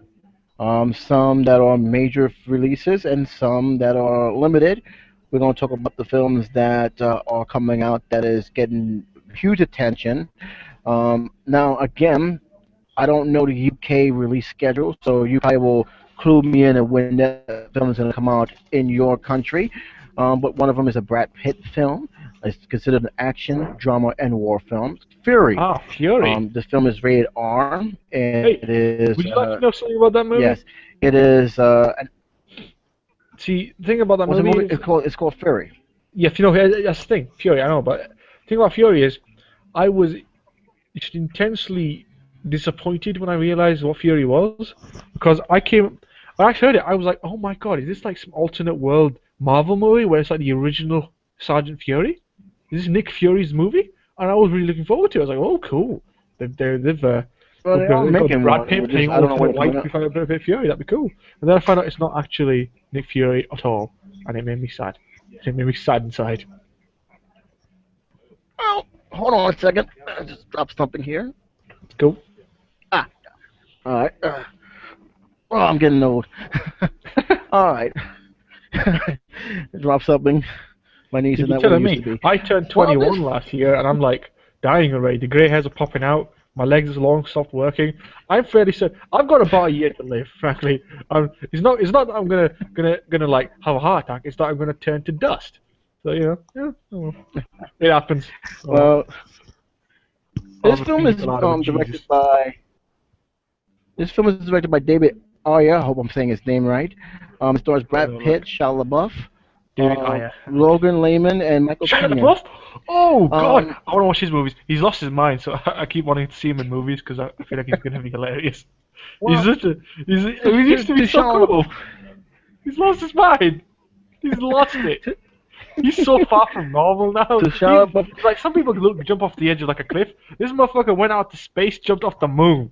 Some that are major releases and some that are limited. We're going to talk about the films that are coming out that is getting huge attention. Now, again, I don't know the UK release schedule, so you probably will clue me in on when that film is going to come out in your country. But one of them is a Brad Pitt film. It's considered an action, drama, and war film. Fury. Ah, Fury. This film is rated R, and it Hey, is would you like to know something about that movie? yes, it is. See, the thing about that What's the movie movie? is, It's called Fury. yeah, that's the thing. Fury, I know, but the thing about Fury is, I was just intensely disappointed when I realized what Fury was, because I actually heard it. I was like, oh my god, is this like some alternate world Marvel movie where it's like the original Sergeant Fury? Is this Nick Fury's movie? And I was really looking forward to it. I was like, oh, cool. They've Well, they are They got making Brad one. Pitt We're just playing I don't know when alternate it's coming white out. to Nick Fury. That'd be cool. And then I found out it's not actually Nick Fury at all, and it made me sad. It made me sad inside. Oh, hold on a second. I just dropped something here. Go. Ah, all right. Oh, I'm getting old. All right. Drop something. My niece You'd is be not what it telling used me. to be. I turned Well, this 21 last year, and I'm like dying already. The grey hairs are popping out. My legs are long, stopped working. I'm fairly certain I've got about a year to live. Frankly, it's not that I'm gonna like have a heart attack. It's that I'm gonna turn to dust. So yeah, oh well. It happens. Oh, well, I'll this have a film pina is colada with directed Jesus. by David Ayer. I hope I'm saying his name right. It stars Let me Brad have a look. Pitt, Shia LaBeouf, David Ayer. Okay. Logan Lerman, and Michael Shia Pena. LaBeouf? Oh God, Um, I want to watch his movies. He's lost his mind, so I keep wanting to see him in movies because I feel like he's gonna be hilarious. He's well, such a he's to, he to, used to be to so Shia LaBeouf, cool. He's lost his mind. He's lost it. to, He's so far from normal now. to Shia LaBeouf, He's like some people jump off the edge of like a cliff. This motherfucker went out to space, jumped off the moon.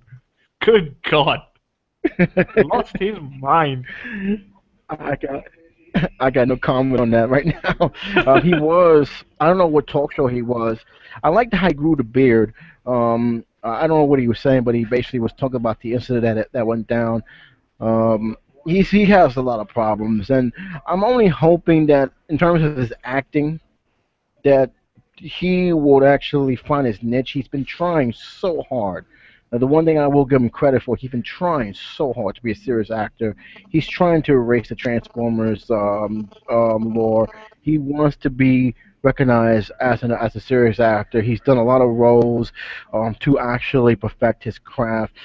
Good God, lost his mind. I got I got no comment on that right now. He was I don't know what talk show he was. I liked how he grew the beard. I don't know what he was saying, but he basically was talking about the incident that went down. Um, he has a lot of problems, and I'm only hoping that in terms of his acting, that he would actually find his niche. He's been trying so hard. The one thing I will give him credit for, he's been trying so hard to be a serious actor. He's trying to erase the Transformers lore. He wants to be recognized as a serious actor. He's done a lot of roles to actually perfect his craft,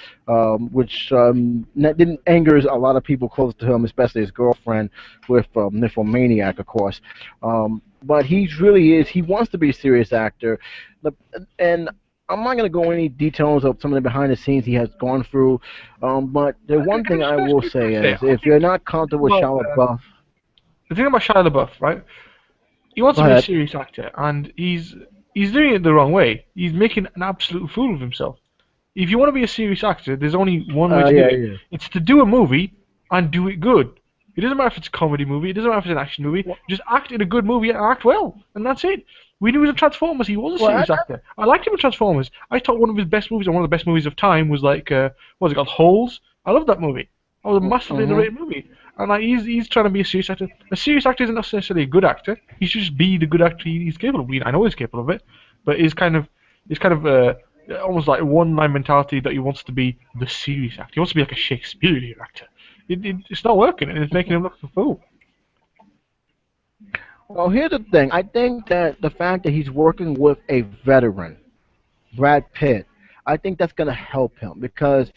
which didn't angers a lot of people close to him, especially his girlfriend with Nymphomaniac, of course. But he's really is. He wants to be a serious actor, The- and I'm not going to go into any details of some of the behind the scenes he has gone through. But the one Can I thing just I ask will you a say question? is, if you're not comfortable with Well, Shia LaBeouf, the thing about Shia LaBeouf, right? He wants go to be a ahead. serious actor, and he's doing it the wrong way. He's making an absolute fool of himself. If you want to be a serious actor, there's only one way to do Yeah, it. yeah. It's to do a movie and do it good. It doesn't matter if it's a comedy movie. It doesn't matter if it's an action movie. Well, Just act in a good movie and act well, and that's it. We knew he was in Transformers. He was a well, serious actor. I liked him in Transformers. I thought one of his best movies and one of the best movies of time was like what was it called? Holes. I love that movie. That was a massively mm-hmm. underrated movie. And like, he's trying to be a serious actor. A serious actor isn't necessarily a good actor. He should just be the good actor he's capable of being. I know he's capable of it, but he's kind of almost like one line mentality that he wants to be the serious actor. He wants to be like a Shakespearean actor. It's not working, and it's making him look like a fool. Well, here's the thing. I think that the fact that he's working with a veteran, Brad Pitt, I think that's gonna help him because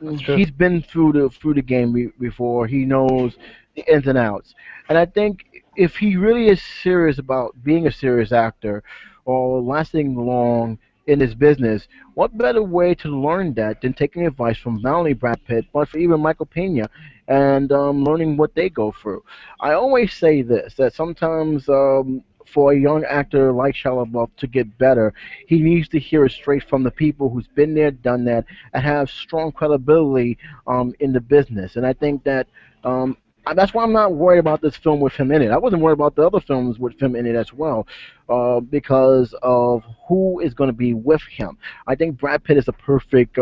That's true. he's been through the game before. He knows the ins and outs, and I think if he really is serious about being a serious actor or lasting long in this business, what better way to learn that than taking advice from not only Brad Pitt but for even Michael Pena and learning what they go through. I always say this that sometimes. For a young actor like Shia LaBeouf to get better, he needs to hear it straight from the people who's been there, done that, and have strong credibility in the business. And I think that that's why I'm not worried about this film with him in it. I wasn't worried about the other films with him in it as well, because of who is going to be with him. I think Brad Pitt is the perfect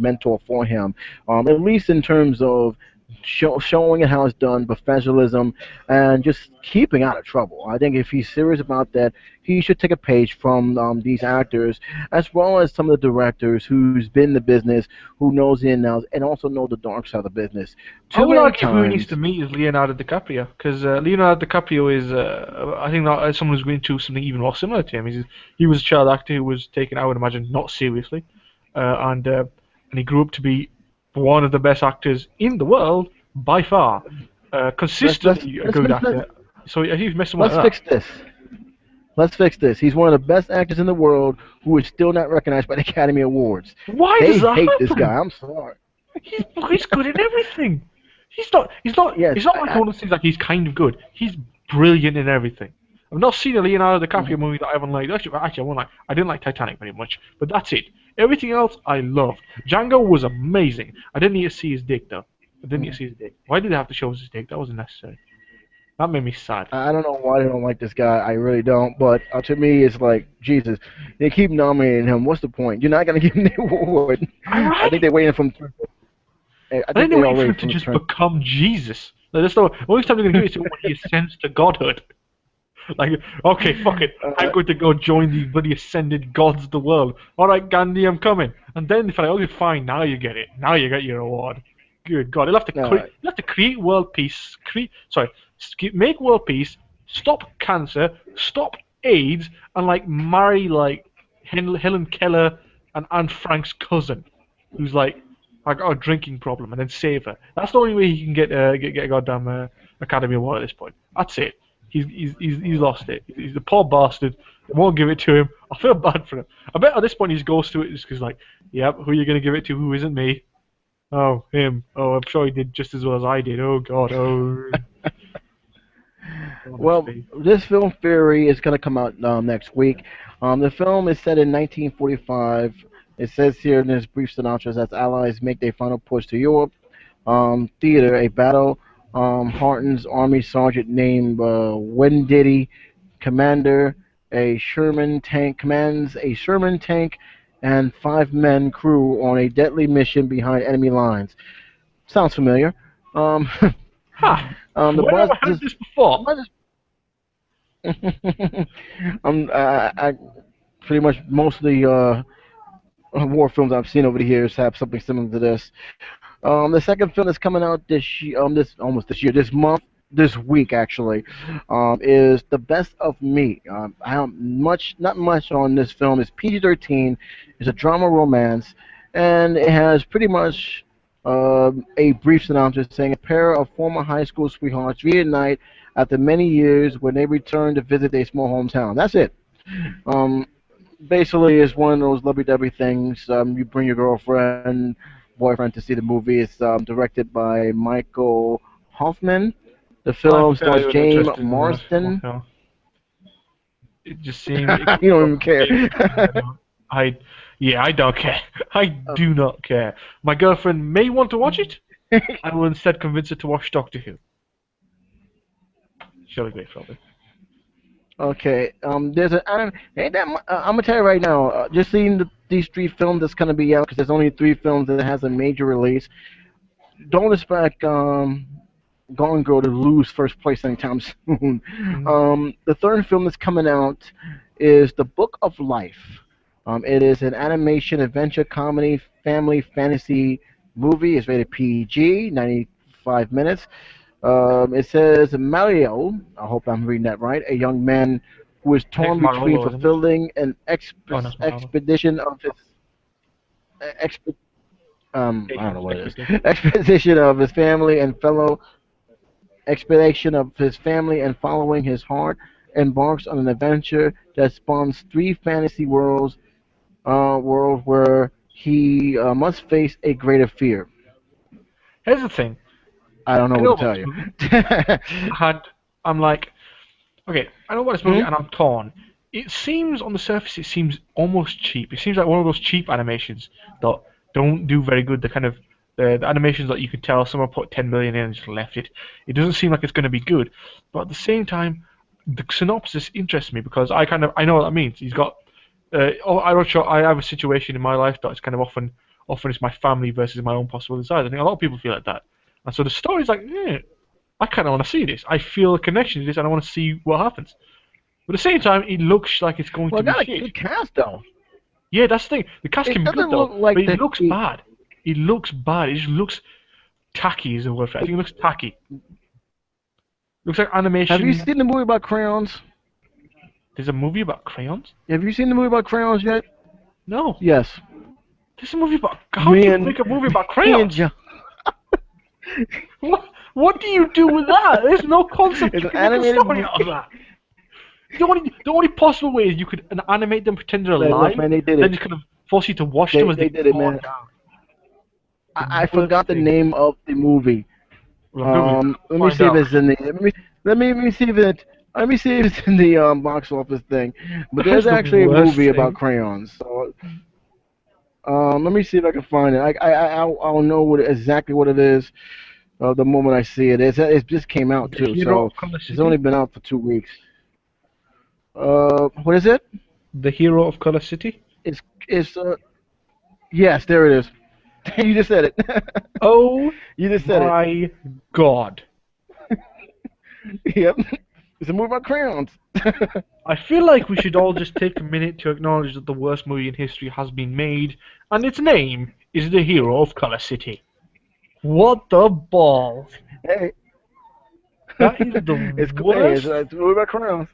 mentor for him, at least in terms of showing it how it's done, professionalism, and just keeping out of trouble. I think if he's serious about that, he should take a page from these actors, as well as some of the directors who's been in the business, who knows the ins and outs, and also know the dark side of the business. I Too would many argue who he needs to times, meet is Leonardo DiCaprio, because Leonardo DiCaprio is, I think, that someone who's going through something even more similar to him. He was a child actor who was taken, I would imagine, not seriously, and he grew up to be one of the best actors in the world by far, let's let's consistently a let's good let's, let's, actor. So he's messing with let's that. fix this. Let's fix this. He's one of the best actors in the world who is still not recognized by the Academy Awards. Why They does that hate this happen? guy. I'm sorry. He's good in everything. He's not. He's not. Yes, It's not like one of those things like he's kind of good. He's brilliant in everything. I've not seen a Leonardo DiCaprio Mhm. movie that I haven't liked. Actually, I won't like. I didn't like Titanic very much, but that's it. Everything else I loved. Django was amazing. I didn't need to see his dick though. I didn't need to Mhm. see his dick. Why did they have to show us his dick? That wasn't necessary. That made me sad. I don't know why they don't like this guy. I really don't. But to me, it's like Jesus. They keep nominating him. What's the point? You're not gonna give him the award. All I think right. they're waiting for him. I I think think they're they are waiting for ready him for to him to just turn. become Jesus. Like, that's the only time they're gonna give it to him when he ascends to godhood. Like, okay, fuck it. I'm Uh, going to go join the bloody ascended gods of the world. All right, Gandhi, I'm coming. And then if I okay, fine, now you get it. Now you get your award. Good God, uh, he'll have to create world peace. Make world peace. Stop cancer. Stop AIDS, and like marry like Helen Keller and Anne Frank's cousin, who's like got a drinking problem, and then save her. That's the only way he can get a goddamn Academy Award at this point. That's it. He's lost it. He's a poor bastard. They won't give it to him. I feel bad for him. I bet at this point he goes to it just because like, yep, who are you gonna give it to? Who isn't me? Oh, him. Oh, I'm sure he did just as well as I did. Oh God. Oh, well, honestly. this film Fury is gonna come out next week. The film is set in 1945. It says here in this brief synopsis as Allies make their final push to Europe. Theater, a battle Harton's army sergeant named Wendiddy commander a Sherman tank commands a Sherman tank and 5 men crew on a deadly mission behind enemy lines. Sounds familiar. Um, Ha! the Where have bus I heard just this the before? bus I pretty much most of the war films I've seen over the years have something similar to this. The second film that's coming out this month, this week actually, is The Best of Me. I don't not much on this film. It's PG-13. It's a drama romance, and it has pretty much a brief synopsis saying a pair of former high school sweethearts reunite after many years when they return to visit their small hometown. That's it. Um, Basically it's one of those lovey-dovey things. You bring your girlfriend, boyfriend to see the movie. It's directed by Michael Hoffman. The I'm film barely stars even James interested in this. Marston. Okay. It just seems it You comes don't off even a bit. care. I don't. I yeah, I don't care. I do not care. My girlfriend may want to watch it. I will instead convince her to watch Doctor Who. She'll agree, probably. Okay. There's an anime. I'm gonna tell you right now. Just seeing these 3 films that's gonna be out because there's only 3 films that has a major release. Don't expect Gone Girl to lose first place anytime soon. Mm. The third film that's coming out is The Book of Life. It is an animation adventure comedy family fantasy movie. It's rated PG, 95 minutes. It says Mario, I hope I'm reading that right, a young man who is I think it's torn between Marolo, isn't it? fulfilling an Oh, no, it's Marolo. expedition of his exp, I don't know what it is, Expedition. exposition of his family and fellow expedition of his family and following his heart embarks on an adventure that spawns 3 fantasy worlds where he must face a greater fear. Here's the thing. I don't know I what know to about tell this you. movie. I'm like, okay, I know about this movie, Hmm? and I'm torn. It seems on the surface, it seems almost cheap. It seems like one of those cheap animations that don't do very good. The kind of the animations that you could tell someone put 10 million in and just left it. It doesn't seem like it's going to be good, but at the same time, the synopsis interests me because I know what that means. He's got I'm not sure. I have a situation in my life that is kind of often it's my family versus my own possible desires. I think a lot of people feel like that, and so the story's like, I kind of want to see this. I feel a connection to this, and I want to see what happens. But at the same time, it looks like it's going Well, to it be got a shit. good cast though. Yeah, that's the thing. The cast It can be good doesn't though, look but like it looks the. bad. It looks bad. It just looks tacky, is the word for it. I think it looks tacky. Looks like Have you animation. seen the movie about crayons? There's a movie about crayons? Have you seen the movie about crayons yet? No. Yes. There's a movie about. How do Me you and make a movie about me and crayons? John. What do you do with that? There's no concept It's you an can make a animated story out of movie. that. The only possible way is you could animate them pretend they're Look, alive, man, they did then it. just kind of force you to watch them They as they they did it, fall man. down. The I worst forgot the thing. name of the movie. Well, I'm googling. Let me Find see if out. it's in the. Let me see if it. Let me see if it's in the box office thing. But That there's is the actually a worst movie about thing. crayons. So let me see if I can find it. I'll know exactly what it is the moment I see it. It just came out The too, hero so of Color it's only City. been out for 2 weeks. What is it? The hero of Color City. It's yes, there it is. You just said it. Oh You just said it. my God. Yep. It's a movie about crayons. I feel like we should all just take a minute to acknowledge that the worst movie in history has been made, and its name is The Hero of Color City. What the balls? Hey. That is the worst. It's a movie about crayons.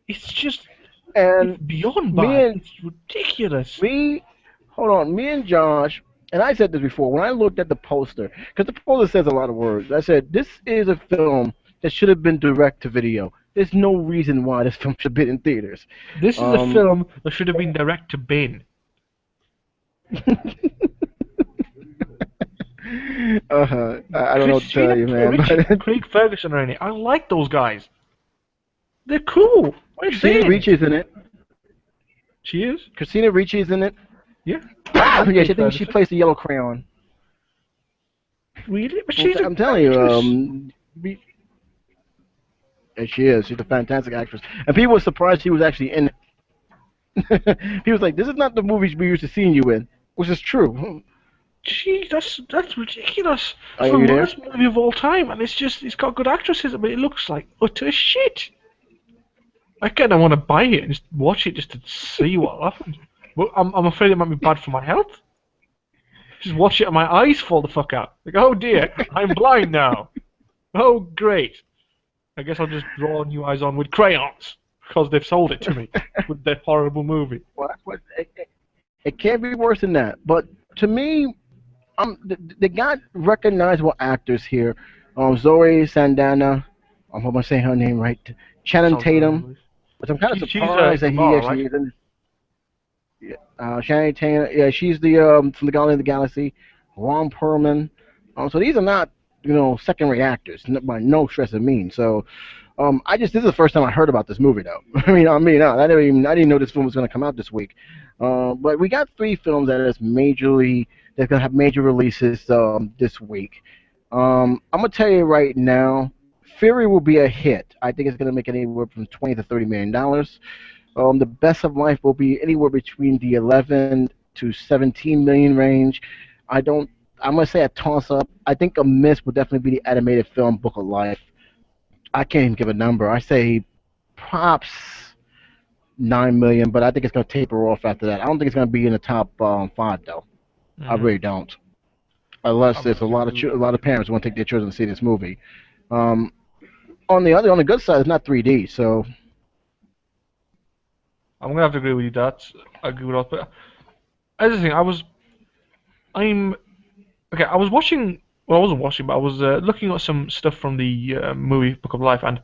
It's just, it's And beyond me bad. and It's ridiculous. me, hold on, me and Josh, and I said this before when I looked at the poster, because the poster says a lot of words. I said this is a film that should have been direct to video. There's no reason why this film should have been in theaters. This is a Um, film that should have been direct to bin. I don't know what to tell Christina you, man, Ricci and but Craig Ferguson are in it. I like those guys. They're cool. What are you Christina saying? Ricci's in it. She is? Christina Ricci's in it. Yeah. I like Yeah, Craig I think she Ferguson. plays the yellow crayon. Really? But she's a I'm good telling you, actress. yeah, she is. She's a fantastic actress, and people were surprised she was actually in it. He was like, "This is not the movies we used to seeing you in," which is true. Gee, that's ridiculous. Are It's the you there? worst movie of all time, and it's got good actresses, but it looks like utter shit. I kind of want to buy it and just watch it just to see what happens. But I'm afraid it might be bad for my health. Just watch it and my eyes fall the fuck out. Like, oh dear, I'm blind now. Oh great. I guess I'll just draw new eyes on with crayons because they've sold it to me with their horrible movie. Well, it can't be worse than that. But to me, they got recognizable actors here. Zoe Saldana. I hope I'm saying her name right. Channing Saldana, at Tatum. least. But I'm kind of She's surprised that he Gamora, actually right? is in. Channing Tatum. Yeah, she's the from the Guardians of the Galaxy. Ron Perlman. So these are not second-rate actors by no stretch of means. So this is the first time I heard about this movie though. I didn't know this film was going to come out this week. But we got three films that's going to have major releases this week. I'm going to tell you right now, Fury will be a hit. I think it's going to make anywhere from 20 to 30 million dollars. The Best of Life will be anywhere between the 11 to 17 million range. I don't. I'm gonna say a toss up. I think a miss would definitely be the animated film Book of Life. I can't even give a number. I say props 9 million, but I think it's gonna taper off after that. I don't think it's gonna be in the top five though. I Mm-hmm. really don't. Unless I'm gonna there's have to agree with a you lot there. of parents who want to take their children to see this movie. Um, on the good side, it's not 3D, so I'm gonna have to agree with you, Dad. I agree with that. But as the thing, I'm okay. I was watching. Well, I wasn't watching, but I was looking at some stuff from the movie Book of Life, and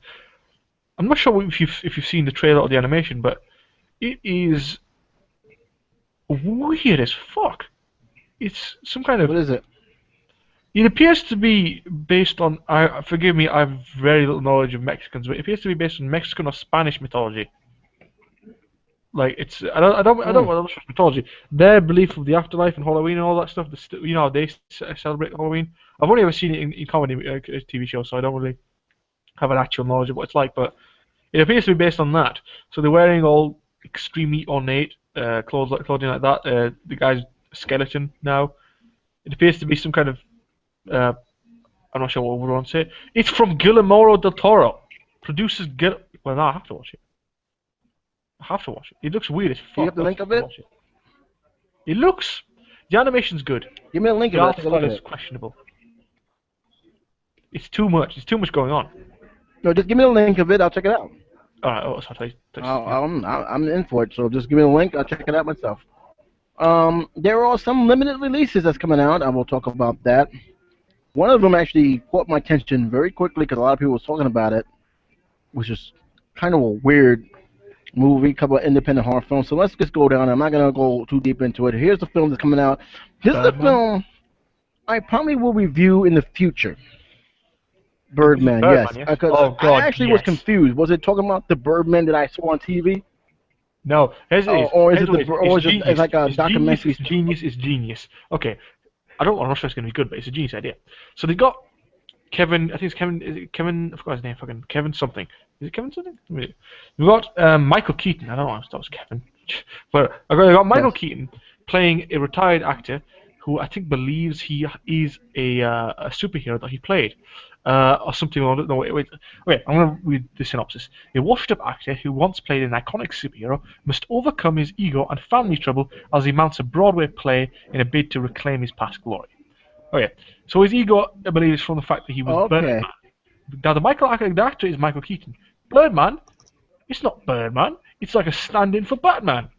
I'm not sure if you've seen the trailer or the animation, but it is weird as fuck. It's some kind of. what is it? It appears to be based on. Forgive me, I have very little knowledge of Mexicans, but it appears to be based on Mexican or Spanish mythology. Like it's, I don't Mm. know what's mythology. Their belief of the afterlife and Halloween and all that stuff. You know how they celebrate Halloween. I've only ever seen it in comedy TV shows, so I don't really have an actual knowledge of what it's like. But it appears to be based on that. So they're wearing all extremely ornate clothing like that. The guy's a skeleton now. It appears to be some kind of. Uh, I'm not sure what we want to say. It's from Guillermo del Toro. Producers Gil. Well, no, I have to watch it. I have to watch it. It looks weird as Do you fuck. have the But I link have of to it? watch it. It looks. The animation's good. Give me a link The of it. I'll art take a look style at is it. questionable. It's too much. There's too much going on. No, just give me the link of it. I'll check it out. Alright, oh, sorry, yeah. I'm in for it. So just give me the link. I'll check it out myself. There are some limited releases that's coming out. I will talk about that. One of them actually caught my attention very quickly because a lot of people was talking about it, which is kind of a weird movie, couple of independent horror films. So let's just go down. I'm not gonna go too deep into it. Here's the film that's coming out. This is a Birdman. film I probably will review in the future. Is it Birdman, Birdman? yes. Yes. Because Oh I God, actually was yes. confused. Was it talking about the Birdman that I saw on TV, No, as it is. or is Here's it the way it is. It's or is it it's genius. like a It's genius. documentary It's style? genius. It's genius. Okay, I'm not sure it's gonna be good, but it's a genius idea. So they got Kevin. I think it's Kevin. Is it Kevin? I forgot his name. Fucking Kevin something. Is it Kevin something? Wait. We got Michael Keaton. I don't know. I thought it was Kevin, but I got Michael Yes. Keaton playing a retired actor who I think believes he is a superhero that he played, or something. No, wait. I'm gonna read the synopsis. A washed-up actor who once played an iconic superhero must overcome his ego and family trouble as he mounts a Broadway play in a bid to reclaim his past glory. Okay, so his ego, I believe, is from the fact that he was Birdman. Okay. Now, the actor is Michael Keaton. Birdman, it's not Birdman. It's like a stand-in for Batman.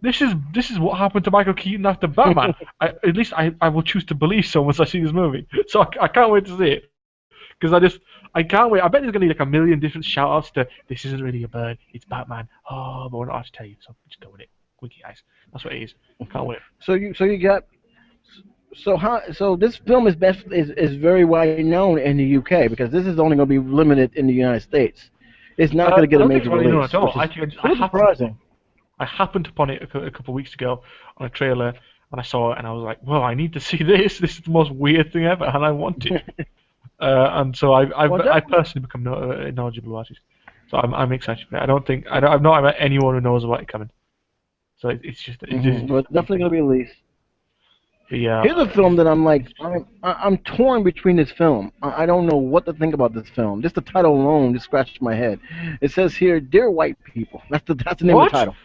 This is what happened to Michael Keaton after Batman. At least I will choose to believe so once I see this movie. So I can't wait to see it because I can't wait. I bet there's gonna be like a million different shout-outs to this isn't really a bird, it's Batman. Oh, but we're not allowed to tell you, so just go with it. Wiki eyes. That's what it is. Can't wait. So you got so this film is very well known in the UK because this is only going to be limited in the United States. It's not going to I get a don't think it's major really known release, at all. which is Actually, a little surprising. I happened upon it a couple of weeks ago on a trailer, and I saw it, and I was like, "Well, I need to see this. This is the most weird thing ever," and I want it. And so Well, I definitely. personally become knowledgeable about it. So I'm excited for it. I don't think I've not met anyone who knows about it coming. So it's just Well, it's a big definitely thing. going to be released. But yeah, Here's a film that I'm like, I'm torn between this film. I don't know what to think about this film. Just the title alone just scratched my head. It says here, "Dear White People." That's the name of the what? title.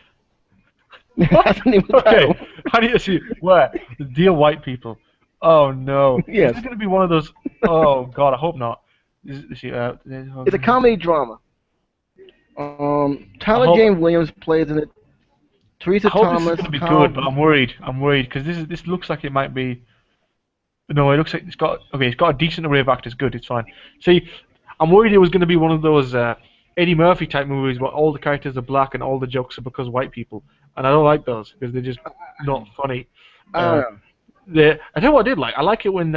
What? That's the name of the Okay, title. I need to see where the dear white people. Oh no, is Yes, this gonna be one of those? Oh God, I hope not. it's a comedy drama. I Tyler hope James Williams plays in it. I Teresa hope this is Thomas, gonna be Carl. good, but I'm worried. I'm worried because this looks like it might be. No, it looks like it's got okay. It's got a decent array of actors. Good, it's fine. See, I'm worried it was going to be one of those Eddie Murphy type movies where all the characters are black and all the jokes are because of white people, and I don't like those because they're just not funny. I don't Uh, know. I tell you what I did like. I like it when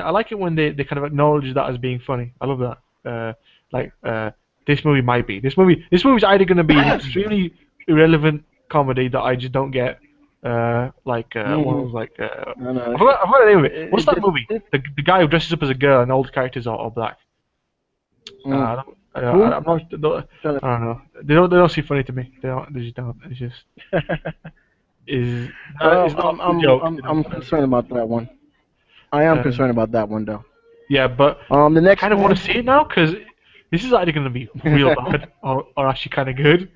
they kind of acknowledge that as being funny. I love that. Like this movie might be this movie's either going to be an extremely irrelevant comedy that I just don't get. One of Hmm. those I know. I forgot the name of it. What's that This, movie? this, The guy who dresses up as a girl and all the characters are black. mm. I Who? I'm not. Trying I don't know. They don't seem funny to me. They don't. They just don't. It's just to- is well, it's not a joke. They I'm don't. concerned about that one. I am Uh, concerned about that one though. yeah, but The I next kind of want one. to see it now because this is either going to be real bad or actually kind of good.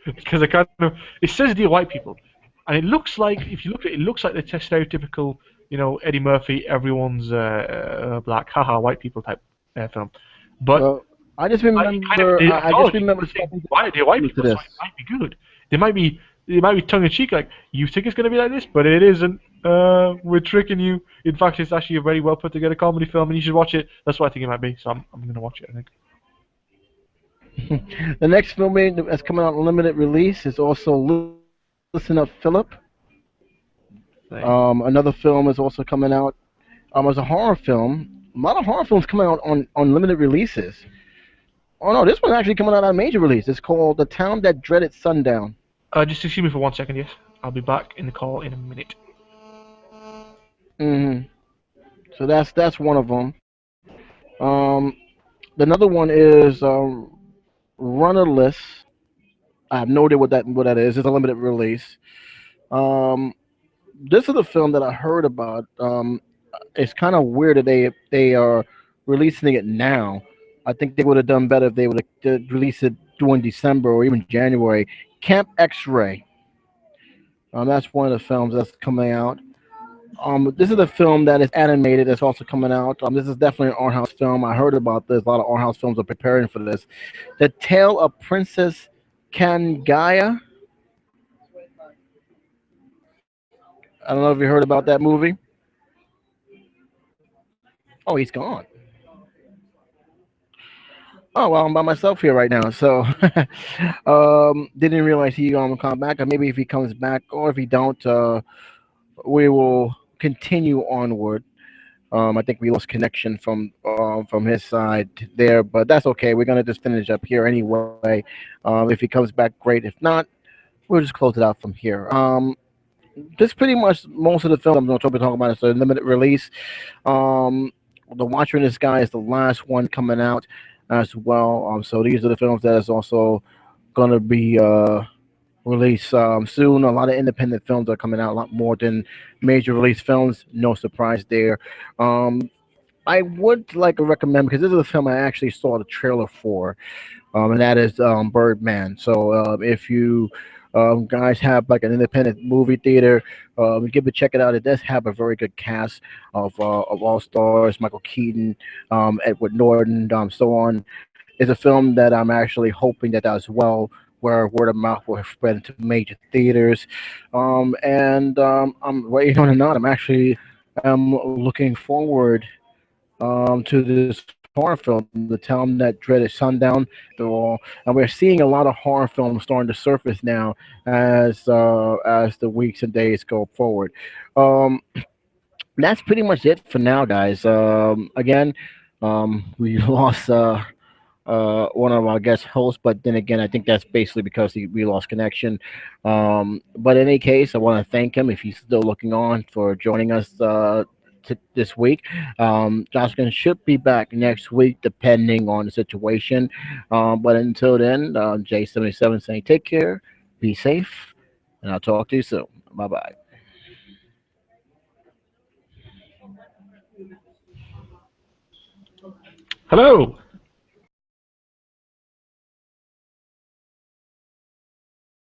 Because I kind of it says dear white people, and it looks like if you look at it, it looks like the stereotypical Eddie Murphy everyone's black haha white people type film, but Well, I just it kind of remember. they I just acknowledge it. remember They say talking why they're white to people, so this. it might be good. They might be tongue in cheek, like you think it's going to be like this, but it isn't. We're tricking you. In fact, it's actually a very well put together comedy film, and you should watch it. That's what I think it might be. So I'm going to watch it. I think. The next film that's coming out on limited release is also Listen Up, Philip. Thing. Another film is also coming out. It's a horror film. A lot of horror films coming out on limited releases. Oh no, this one's actually coming out on a major release. It's called The Town That Dreaded Sundown. Just excuse me for 1 second, yes. I'll be back in the call in a minute. Hmm. So that's one of them. Another one is Runnerless. I have no idea what that is. It's a limited release. Um, this is a film that I heard about. It's kind of weird that they are releasing it now. I think they would have done better if they would have released it during December or even January. Camp X-Ray. That's one of the films that's coming out. This is a film that is animated. That's also coming out. This is definitely an art house film. I heard about this. A lot of art house films are preparing for this. The Tale of Princess Kangaya. I don't know if you heard about that movie. Oh, he's gone. Oh well, I'm by myself here right now. So, didn't realize he gonna come back. Or maybe if he comes back, or if he don't, we will continue onward. I think we lost connection from his side there, but that's okay. We're gonna just finish up here anyway. If he comes back, great. If not, we'll just close it out from here. This pretty much most of the films I'm going to be talking about is a limited release. Um, the Watcher in the Sky is the last one coming out as well. So these are the films that is also going to be released soon. A lot of independent films are coming out, a lot more than major release films. No surprise there. Um, I would like to recommend because this is a film I actually saw the trailer for, and that is Birdman. So if you guys have like an independent movie theater, give it check it out. It does have a very good cast of all stars: Michael Keaton, Edward Norton, so on. It's a film that I'm actually hoping that does well. Where word of mouth will spread into major theaters, and I'm waiting on it. Not. I'm actually looking forward to this horror film, The Town That Dreaded Sundown. And we're seeing a lot of horror films starting to surface now as the weeks and days go forward. Um, that's pretty much it for now, guys. Again, we lost one of our guest hosts, but then again, I think that's basically because we lost connection. But in any case, I want to thank him if he's still looking on for joining us this week. Jocelyn should be back next week, depending on the situation. But until then, J77 saying take care, be safe, and I'll talk to you soon. Bye bye. Hello.